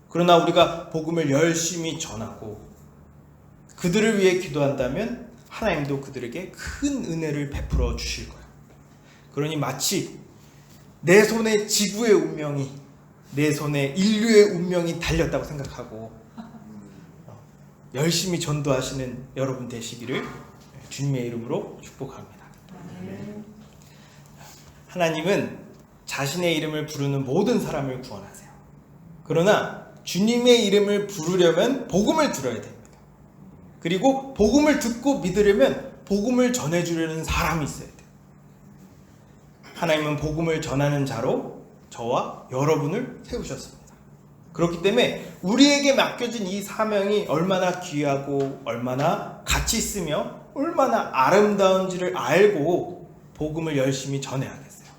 그러나 우리가 복음을 열심히 전하고 그들을 위해 기도한다면 하나님도 그들에게 큰 은혜를 베풀어 주실 거예요. 그러니 마치 내 손에 지구의 운명이, 내 손에 인류의 운명이 달렸다고 생각하고 열심히 전도하시는 여러분 되시기를 주님의 이름으로 축복합니다. 하나님은 자신의 이름을 부르는 모든 사람을 구원하세요. 그러나 주님의 이름을 부르려면 복음을 들어야 됩니다. 그리고 복음을 듣고 믿으려면 복음을 전해주려는 사람이 있어야 돼요. 하나님은 복음을 전하는 자로 저와 여러분을 세우셨습니다. 그렇기 때문에 우리에게 맡겨진 이 사명이 얼마나 귀하고 얼마나 가치 있으며 얼마나 아름다운지를 알고 복음을 열심히 전해야겠어요.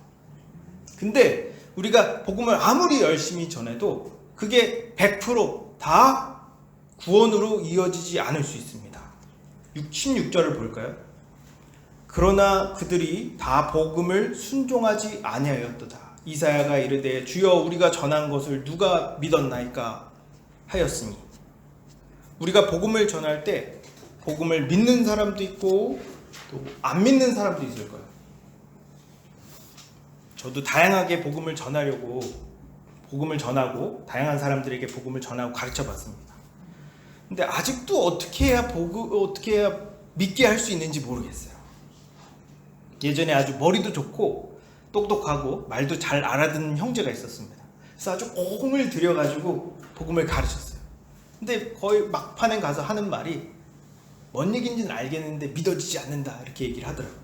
근데 우리가 복음을 아무리 열심히 전해도 그게 100% 구원으로 이어지지 않을 수 있습니다. 16절을 볼까요? 그러나 그들이 다 복음을 순종하지 아니하였도다. 이사야가 이르되 주여 우리가 전한 것을 누가 믿었나이까 하였으니. 우리가 복음을 전할 때 복음을 믿는 사람도 있고 또 안 믿는 사람도 있을 거예요. 저도 다양하게 복음을 전하려고 복음을 전하고 다양한 사람들에게 복음을 전하고 가르쳐 봤습니다. 근데 아직도 어떻게 해야 믿게 할 수 있는지 모르겠어요. 예전에 아주 머리도 좋고 똑똑하고 말도 잘 알아듣는 형제가 있었습니다. 그래서 아주 공을 들여가지고 복음을 가르쳤어요. 근데 거의 막판에 가서 하는 말이 뭔 얘기인지는 알겠는데 믿어지지 않는다 이렇게 얘기를 하더라고요.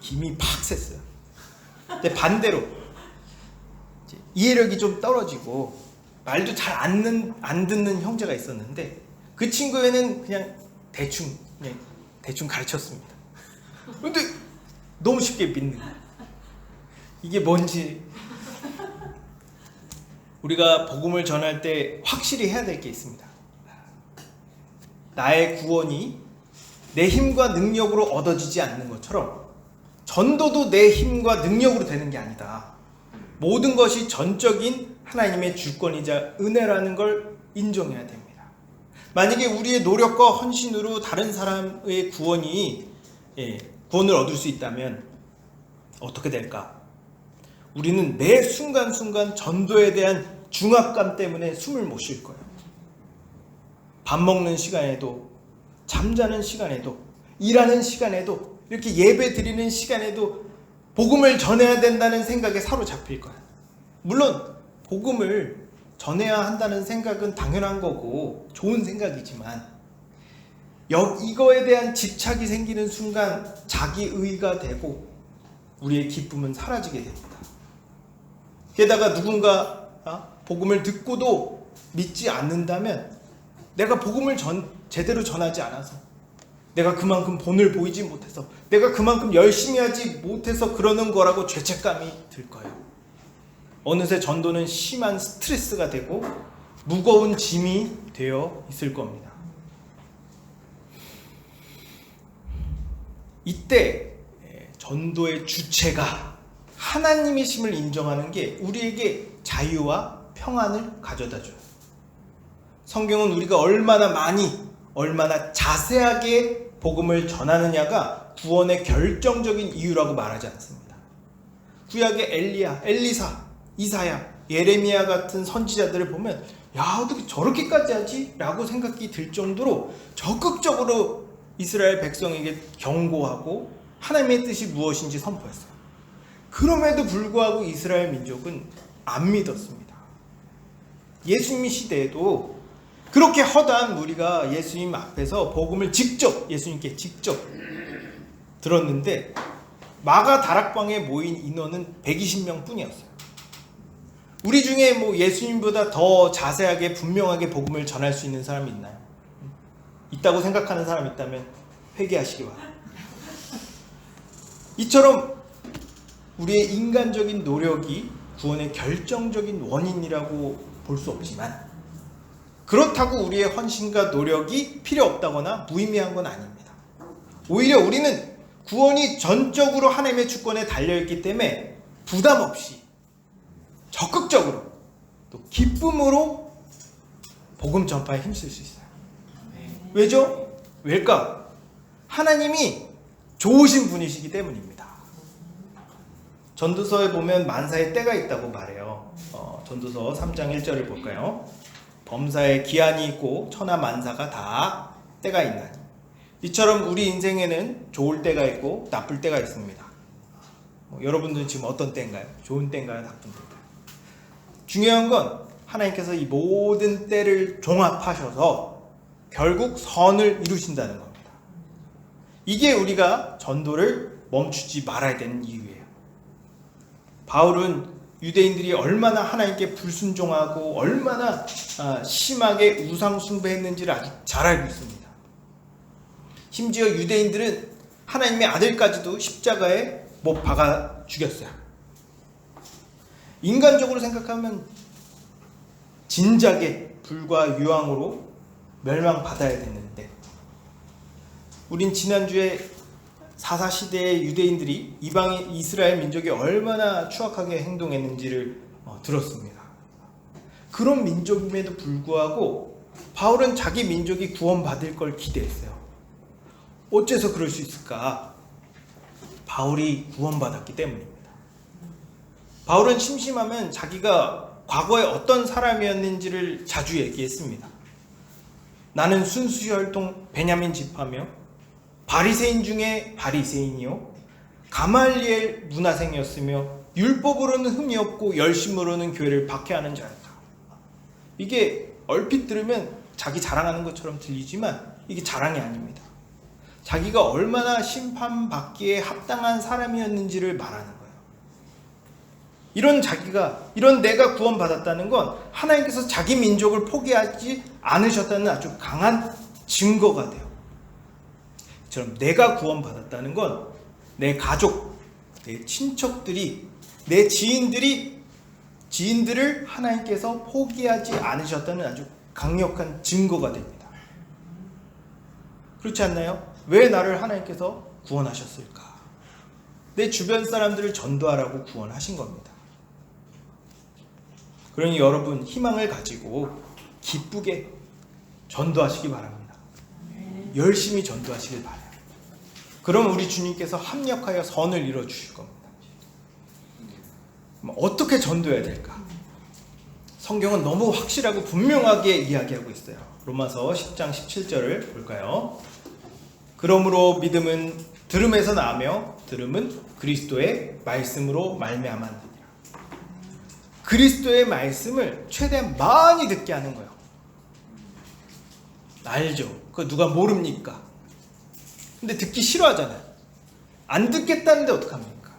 김이 팍 샜어요. 근데 반대로 이해력이 좀 떨어지고 말도 잘 안 듣는 형제가 있었는데 그 친구에는 그냥 대충 가르쳤습니다. 근데 너무 쉽게 믿는 거예요. 이게 뭔지 우리가 복음을 전할 때 확실히 해야 될 게 있습니다. 나의 구원이 내 힘과 능력으로 얻어지지 않는 것처럼 전도도 내 힘과 능력으로 되는 게 아니다. 모든 것이 전적인 하나님의 주권이자 은혜라는 걸 인정해야 됩니다. 만약에 우리의 노력과 헌신으로 다른 사람의 구원을 얻을 수 있다면 어떻게 될까? 우리는 매 순간순간 전도에 대한 중압감 때문에 숨을 못 쉴 거예요. 밥 먹는 시간에도, 잠자는 시간에도, 일하는 시간에도, 이렇게 예배 드리는 시간에도 복음을 전해야 된다는 생각에 사로잡힐 거예요. 물론 복음을 전해야 한다는 생각은 당연한 거고 좋은 생각이지만 이거에 대한 집착이 생기는 순간 자기의가 되고 우리의 기쁨은 사라지게 됩니다. 게다가 누군가 복음을 듣고도 믿지 않는다면 내가 복음을 제대로 전하지 않아서, 내가 그만큼 본을 보이지 못해서, 내가 그만큼 열심히 하지 못해서 그러는 거라고 죄책감이 들 거예요. 어느새 전도는 심한 스트레스가 되고 무거운 짐이 되어 있을 겁니다. 이때 전도의 주체가 하나님이심을 인정하는 게 우리에게 자유와 평안을 가져다 줘요. 성경은 우리가 얼마나 많이, 얼마나 자세하게 복음을 전하느냐가 구원의 결정적인 이유라고 말하지 않습니다. 구약의 엘리야, 엘리사, 이사야, 예레미야 같은 선지자들을 보면 어떻게 저렇게까지 하지? 라고 생각이 들 정도로 적극적으로 이스라엘 백성에게 경고하고 하나님의 뜻이 무엇인지 선포했어요. 그럼에도 불구하고 이스라엘 민족은 안 믿었습니다. 예수님 시대에도 그렇게 허다한 무리가 예수님 앞에서 복음을 예수님께 직접 들었는데 마가 다락방에 모인 인원은 120명 뿐이었어요. 우리 중에 예수님보다 더 자세하게 분명하게 복음을 전할 수 있는 사람이 있나요? 있다고 생각하는 사람이 있다면 회개하시기 바랍니다. 이처럼 우리의 인간적인 노력이 구원의 결정적인 원인이라고 볼 수 없지만 그렇다고 우리의 헌신과 노력이 필요 없다거나 무의미한 건 아닙니다. 오히려 우리는 구원이 전적으로 하나님의 주권에 달려있기 때문에 부담 없이 적극적으로 또 기쁨으로 복음 전파에 힘쓸 수 있어요. 왜죠? 왜일까? 하나님이 좋으신 분이시기 때문입니다. 전도서에 보면 만사의 때가 있다고 말해요. 전도서 3장 1절을 볼까요? 범사에 기한이 있고 천하 만사가 다 때가 있나니. 이처럼 우리 인생에는 좋을 때가 있고 나쁠 때가 있습니다. 여러분들은 지금 어떤 때인가요? 좋은 때인가요? 나쁜 때인가요? 중요한 건 하나님께서 이 모든 때를 종합하셔서 결국 선을 이루신다는 겁니다. 이게 우리가 전도를 멈추지 말아야 되는 이유예요. 바울은 유대인들이 얼마나 하나님께 불순종하고 얼마나 심하게 우상 숭배했는지를 아주 잘 알고 있습니다. 심지어 유대인들은 하나님의 아들까지도 십자가에 못 박아 죽였어요. 인간적으로 생각하면 진작에 불과 유황으로 멸망받아야 됐는데, 우린 지난주에 사사시대의 유대인들이 이방인 이스라엘 민족이 얼마나 추악하게 행동했는지를 들었습니다. 그런 민족임에도 불구하고 바울은 자기 민족이 구원받을 걸 기대했어요. 어째서 그럴 수 있을까? 바울이 구원받았기 때문입니다. 바울은 심심하면 자기가 과거에 어떤 사람이었는지를 자주 얘기했습니다. 나는 순수혈통 베냐민 지파며 바리새인 중에 바리새인이요 가말리엘 문화생이었으며 율법으로는 흠이 없고 열심으로는 교회를 박해하는 자였다. 이게 얼핏 들으면 자기 자랑하는 것처럼 들리지만 이게 자랑이 아닙니다. 자기가 얼마나 심판받기에 합당한 사람이었는지를 말하는 거예요. 이런 내가 구원받았다는 건 하나님께서 자기 민족을 포기하지 않으셨다는 아주 강한 증거가 돼요. 처럼 내가 구원받았다는 건 내 가족, 내 친척들이, 내 지인들을 하나님께서 포기하지 않으셨다는 아주 강력한 증거가 됩니다. 그렇지 않나요? 왜 나를 하나님께서 구원하셨을까? 내 주변 사람들을 전도하라고 구원하신 겁니다. 그러니 여러분 희망을 가지고 기쁘게 전도하시기 바랍니다. 열심히 전도하시길 바라요. 그럼 우리 주님께서 합력하여 선을 이루어 주실 겁니다. 어떻게 전도해야 될까? 성경은 너무 확실하고 분명하게 이야기하고 있어요. 로마서 10장 17절을 볼까요? 그러므로 믿음은 들음에서 나며 들음은 그리스도의 말씀으로 말미암았느니라. 그리스도의 말씀을 최대한 많이 듣게 하는 거예요. 알죠? 그거 누가 모릅니까? 근데 듣기 싫어하잖아요. 안 듣겠다는데 어떡합니까?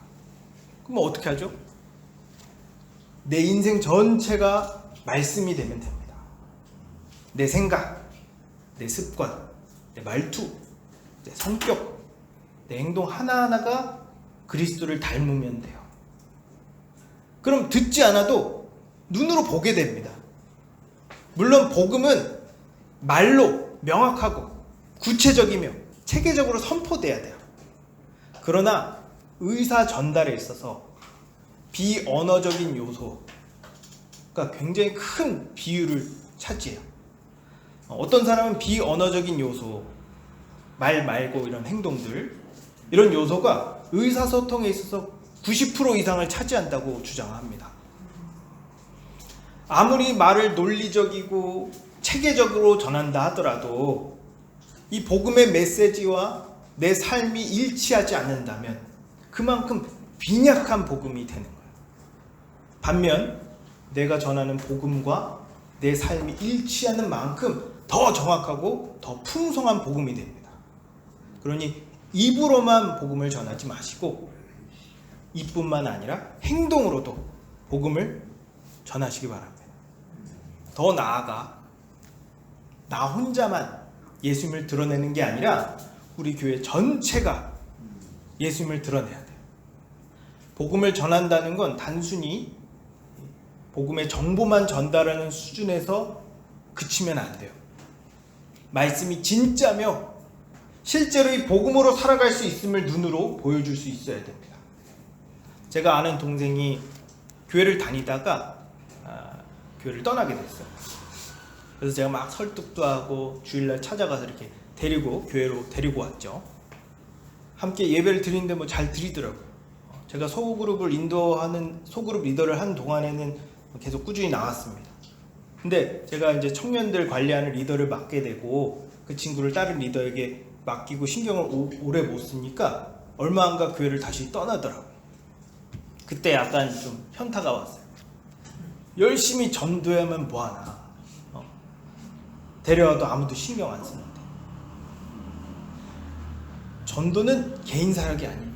그럼 어떻게 하죠? 내 인생 전체가 말씀이 되면 됩니다. 내 생각, 내 습관, 내 말투, 내 성격, 내 행동 하나하나가 그리스도를 닮으면 돼요. 그럼 듣지 않아도 눈으로 보게 됩니다. 물론 복음은 말로 명확하고 구체적이며 체계적으로 선포돼야 돼요. 그러나 의사 전달에 있어서 비언어적인 요소가 굉장히 큰 비율을 차지해요. 어떤 사람은 비언어적인 요소, 말 말고 이런 행동들, 이런 요소가 의사소통에 있어서 90% 이상을 차지한다고 주장합니다. 아무리 말을 논리적이고 체계적으로 전한다 하더라도 이 복음의 메시지와 내 삶이 일치하지 않는다면 그만큼 빈약한 복음이 되는 거예요. 반면 내가 전하는 복음과 내 삶이 일치하는 만큼 더 정확하고 더 풍성한 복음이 됩니다. 그러니 입으로만 복음을 전하지 마시고 입뿐만 아니라 행동으로도 복음을 전하시기 바랍니다. 더 나아가 나 혼자만 예수님을 드러내는 게 아니라 우리 교회 전체가 예수님을 드러내야 돼요. 복음을 전한다는 건 단순히 복음의 정보만 전달하는 수준에서 그치면 안 돼요. 말씀이 진짜며 실제로 이 복음으로 살아갈 수 있음을 눈으로 보여줄 수 있어야 됩니다. 제가 아는 동생이 교회를 다니다가 교회를 떠나게 됐어요. 그래서 제가 막 설득도 하고 주일날 찾아가서 이렇게 교회로 데리고 왔죠. 함께 예배를 드리는데 뭐 잘 드리더라고요. 제가 소그룹을 인도하는 소그룹 리더를 한 동안에는 계속 꾸준히 나왔습니다. 근데 제가 이제 청년들 관리하는 리더를 맡게 되고 그 친구를 다른 리더에게 맡기고 신경을 오래 못 쓰니까 얼마 안가 교회를 다시 떠나더라고요. 그때 약간 좀 현타가 왔어요. 열심히 전도하면 뭐하나, 데려와도 아무도 신경 안 쓰는데. 전도는 개인 사역이 아닙니다.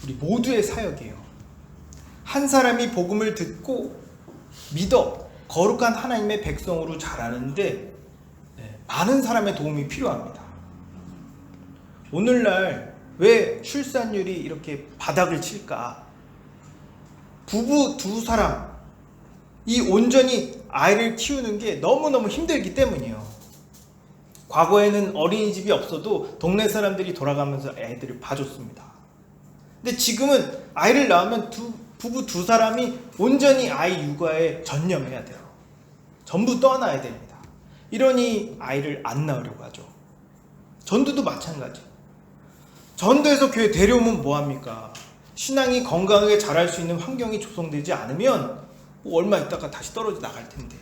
우리 모두의 사역이에요. 한 사람이 복음을 듣고 믿어 거룩한 하나님의 백성으로 자라는데 많은 사람의 도움이 필요합니다. 오늘날 왜 출산율이 이렇게 바닥을 칠까? 부부 두 사람이 온전히 아이를 키우는 게 너무너무 힘들기 때문이에요. 과거에는 어린이집이 없어도 동네 사람들이 돌아가면서 애들을 봐줬습니다. 근데 지금은 아이를 낳으면 부부 두 사람이 온전히 아이 육아에 전념해야 돼요. 전부 떠나야 됩니다. 이러니 아이를 안 낳으려고 하죠. 전도도 마찬가지. 전도에서 교회 데려오면 뭐합니까? 신앙이 건강하게 자랄 수 있는 환경이 조성되지 않으면 뭐 얼마 있다가 다시 떨어져 나갈 텐데.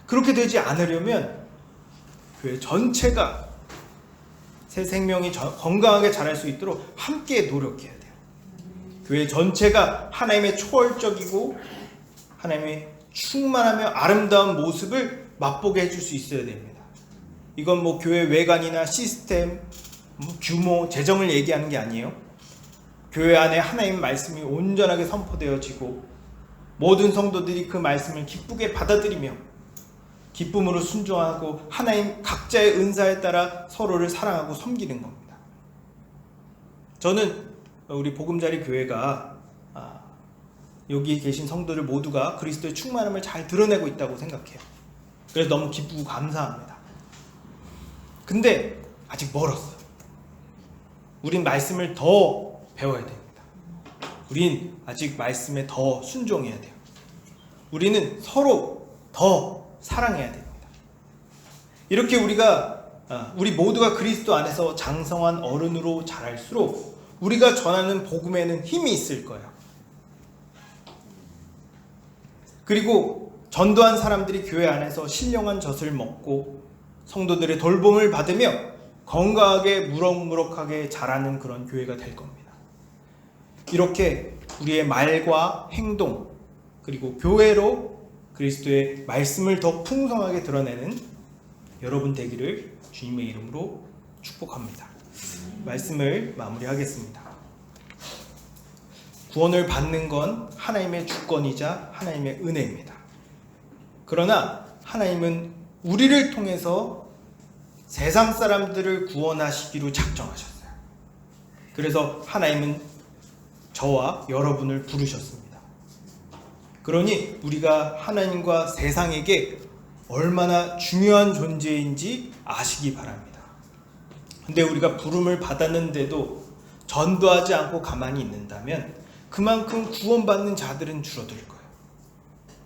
그렇게 되지 않으려면 교회 전체가 새 생명이 건강하게 자랄 수 있도록 함께 노력해야 돼요. 교회 전체가 하나님의 초월적이고 하나님의 충만하며 아름다운 모습을 맛보게 해줄 수 있어야 됩니다. 이건 뭐 교회 외관이나 시스템, 규모, 재정을 얘기하는 게 아니에요. 교회 안에 하나님의 말씀이 온전하게 선포되어지고 모든 성도들이 그 말씀을 기쁘게 받아들이며 기쁨으로 순종하고 하나님 각자의 은사에 따라 서로를 사랑하고 섬기는 겁니다. 저는 우리 보금자리 교회가 여기 계신 성도들 모두가 그리스도의 충만함을 잘 드러내고 있다고 생각해요. 그래서 너무 기쁘고 감사합니다. 근데 아직 멀었어요. 우린 말씀을 더 배워야 됩니다. 우린 아직 말씀에 더 순종해야 돼요. 우리는 서로 더 사랑해야 됩니다. 이렇게 우리 모두가 그리스도 안에서 장성한 어른으로 자랄수록 우리가 전하는 복음에는 힘이 있을 거예요. 그리고 전도한 사람들이 교회 안에서 신령한 젖을 먹고 성도들의 돌봄을 받으며 건강하게 무럭무럭하게 자라는 그런 교회가 될 겁니다. 이렇게 우리의 말과 행동 그리고 교회로 그리스도의 말씀을 더 풍성하게 드러내는 여러분 되기를 주님의 이름으로 축복합니다. 말씀을 마무리하겠습니다. 구원을 받는 건 하나님의 주권이자 하나님의 은혜입니다. 그러나 하나님은 우리를 통해서 세상 사람들을 구원하시기로 작정하셨어요. 그래서 하나님은 저와 여러분을 부르셨습니다. 그러니 우리가 하나님과 세상에게 얼마나 중요한 존재인지 아시기 바랍니다. 근데 우리가 부름을 받았는데도 전도하지 않고 가만히 있는다면 그만큼 구원받는 자들은 줄어들 거예요.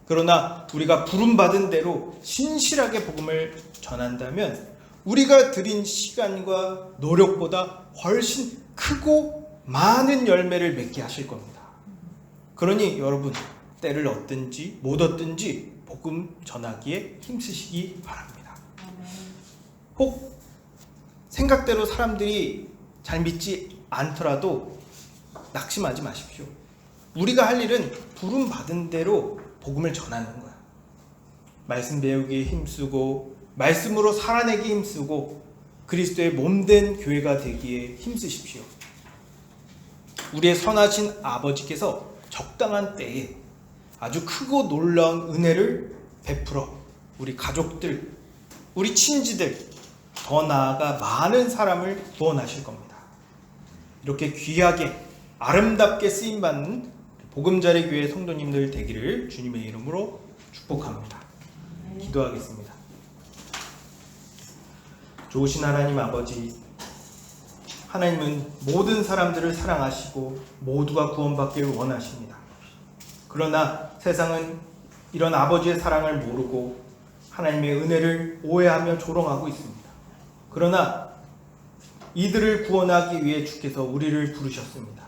그러나 우리가 부름받은 대로 신실하게 복음을 전한다면 우리가 드린 시간과 노력보다 훨씬 크고 많은 열매를 맺게 하실 겁니다. 그러니 여러분 때를 얻든지 못 얻든지 복음 전하기에 힘쓰시기 바랍니다. 혹 생각대로 사람들이 잘 믿지 않더라도 낙심하지 마십시오. 우리가 할 일은 부름 받은 대로 복음을 전하는 거야. 말씀 배우기에 힘쓰고 말씀으로 살아내기에 힘쓰고 그리스도의 몸된 교회가 되기에 힘쓰십시오. 우리의 선하신 아버지께서 적당한 때에 아주 크고 놀라운 은혜를 베풀어 우리 가족들, 우리 친지들, 더 나아가 많은 사람을 구원하실 겁니다. 이렇게 귀하게 아름답게 쓰임받는 보금자리 교회 성도님들 되기를 주님의 이름으로 축복합니다. 기도하겠습니다. 좋으신 하나님 아버지, 하나님은 모든 사람들을 사랑하시고 모두가 구원받기를 원하십니다. 그러나 세상은 이런 아버지의 사랑을 모르고 하나님의 은혜를 오해하며 조롱하고 있습니다. 그러나 이들을 구원하기 위해 주께서 우리를 부르셨습니다.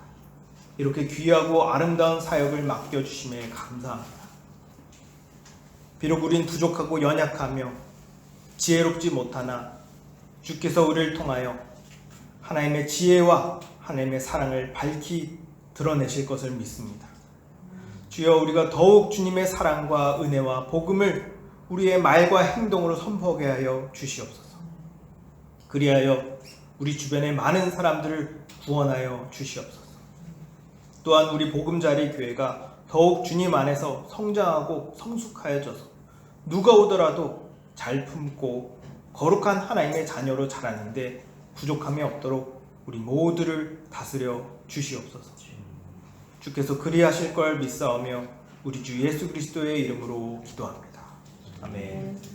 이렇게 귀하고 아름다운 사역을 맡겨주심에 감사합니다. 비록 우린 부족하고 연약하며 지혜롭지 못하나 주께서 우리를 통하여 하나님의 지혜와 하나님의 사랑을 밝히 드러내실 것을 믿습니다. 주여, 우리가 더욱 주님의 사랑과 은혜와 복음을 우리의 말과 행동으로 선포하게 하여 주시옵소서. 그리하여 우리 주변의 많은 사람들을 구원하여 주시옵소서. 또한 우리 보금자리 교회가 더욱 주님 안에서 성장하고 성숙하여져서 누가 오더라도 잘 품고 거룩한 하나님의 자녀로 자라는데 부족함이 없도록 우리 모두를 다스려 주시옵소서. 주께서 그리하실 걸 믿사오며 우리 주 예수 그리스도의 이름으로 기도합니다. 아멘.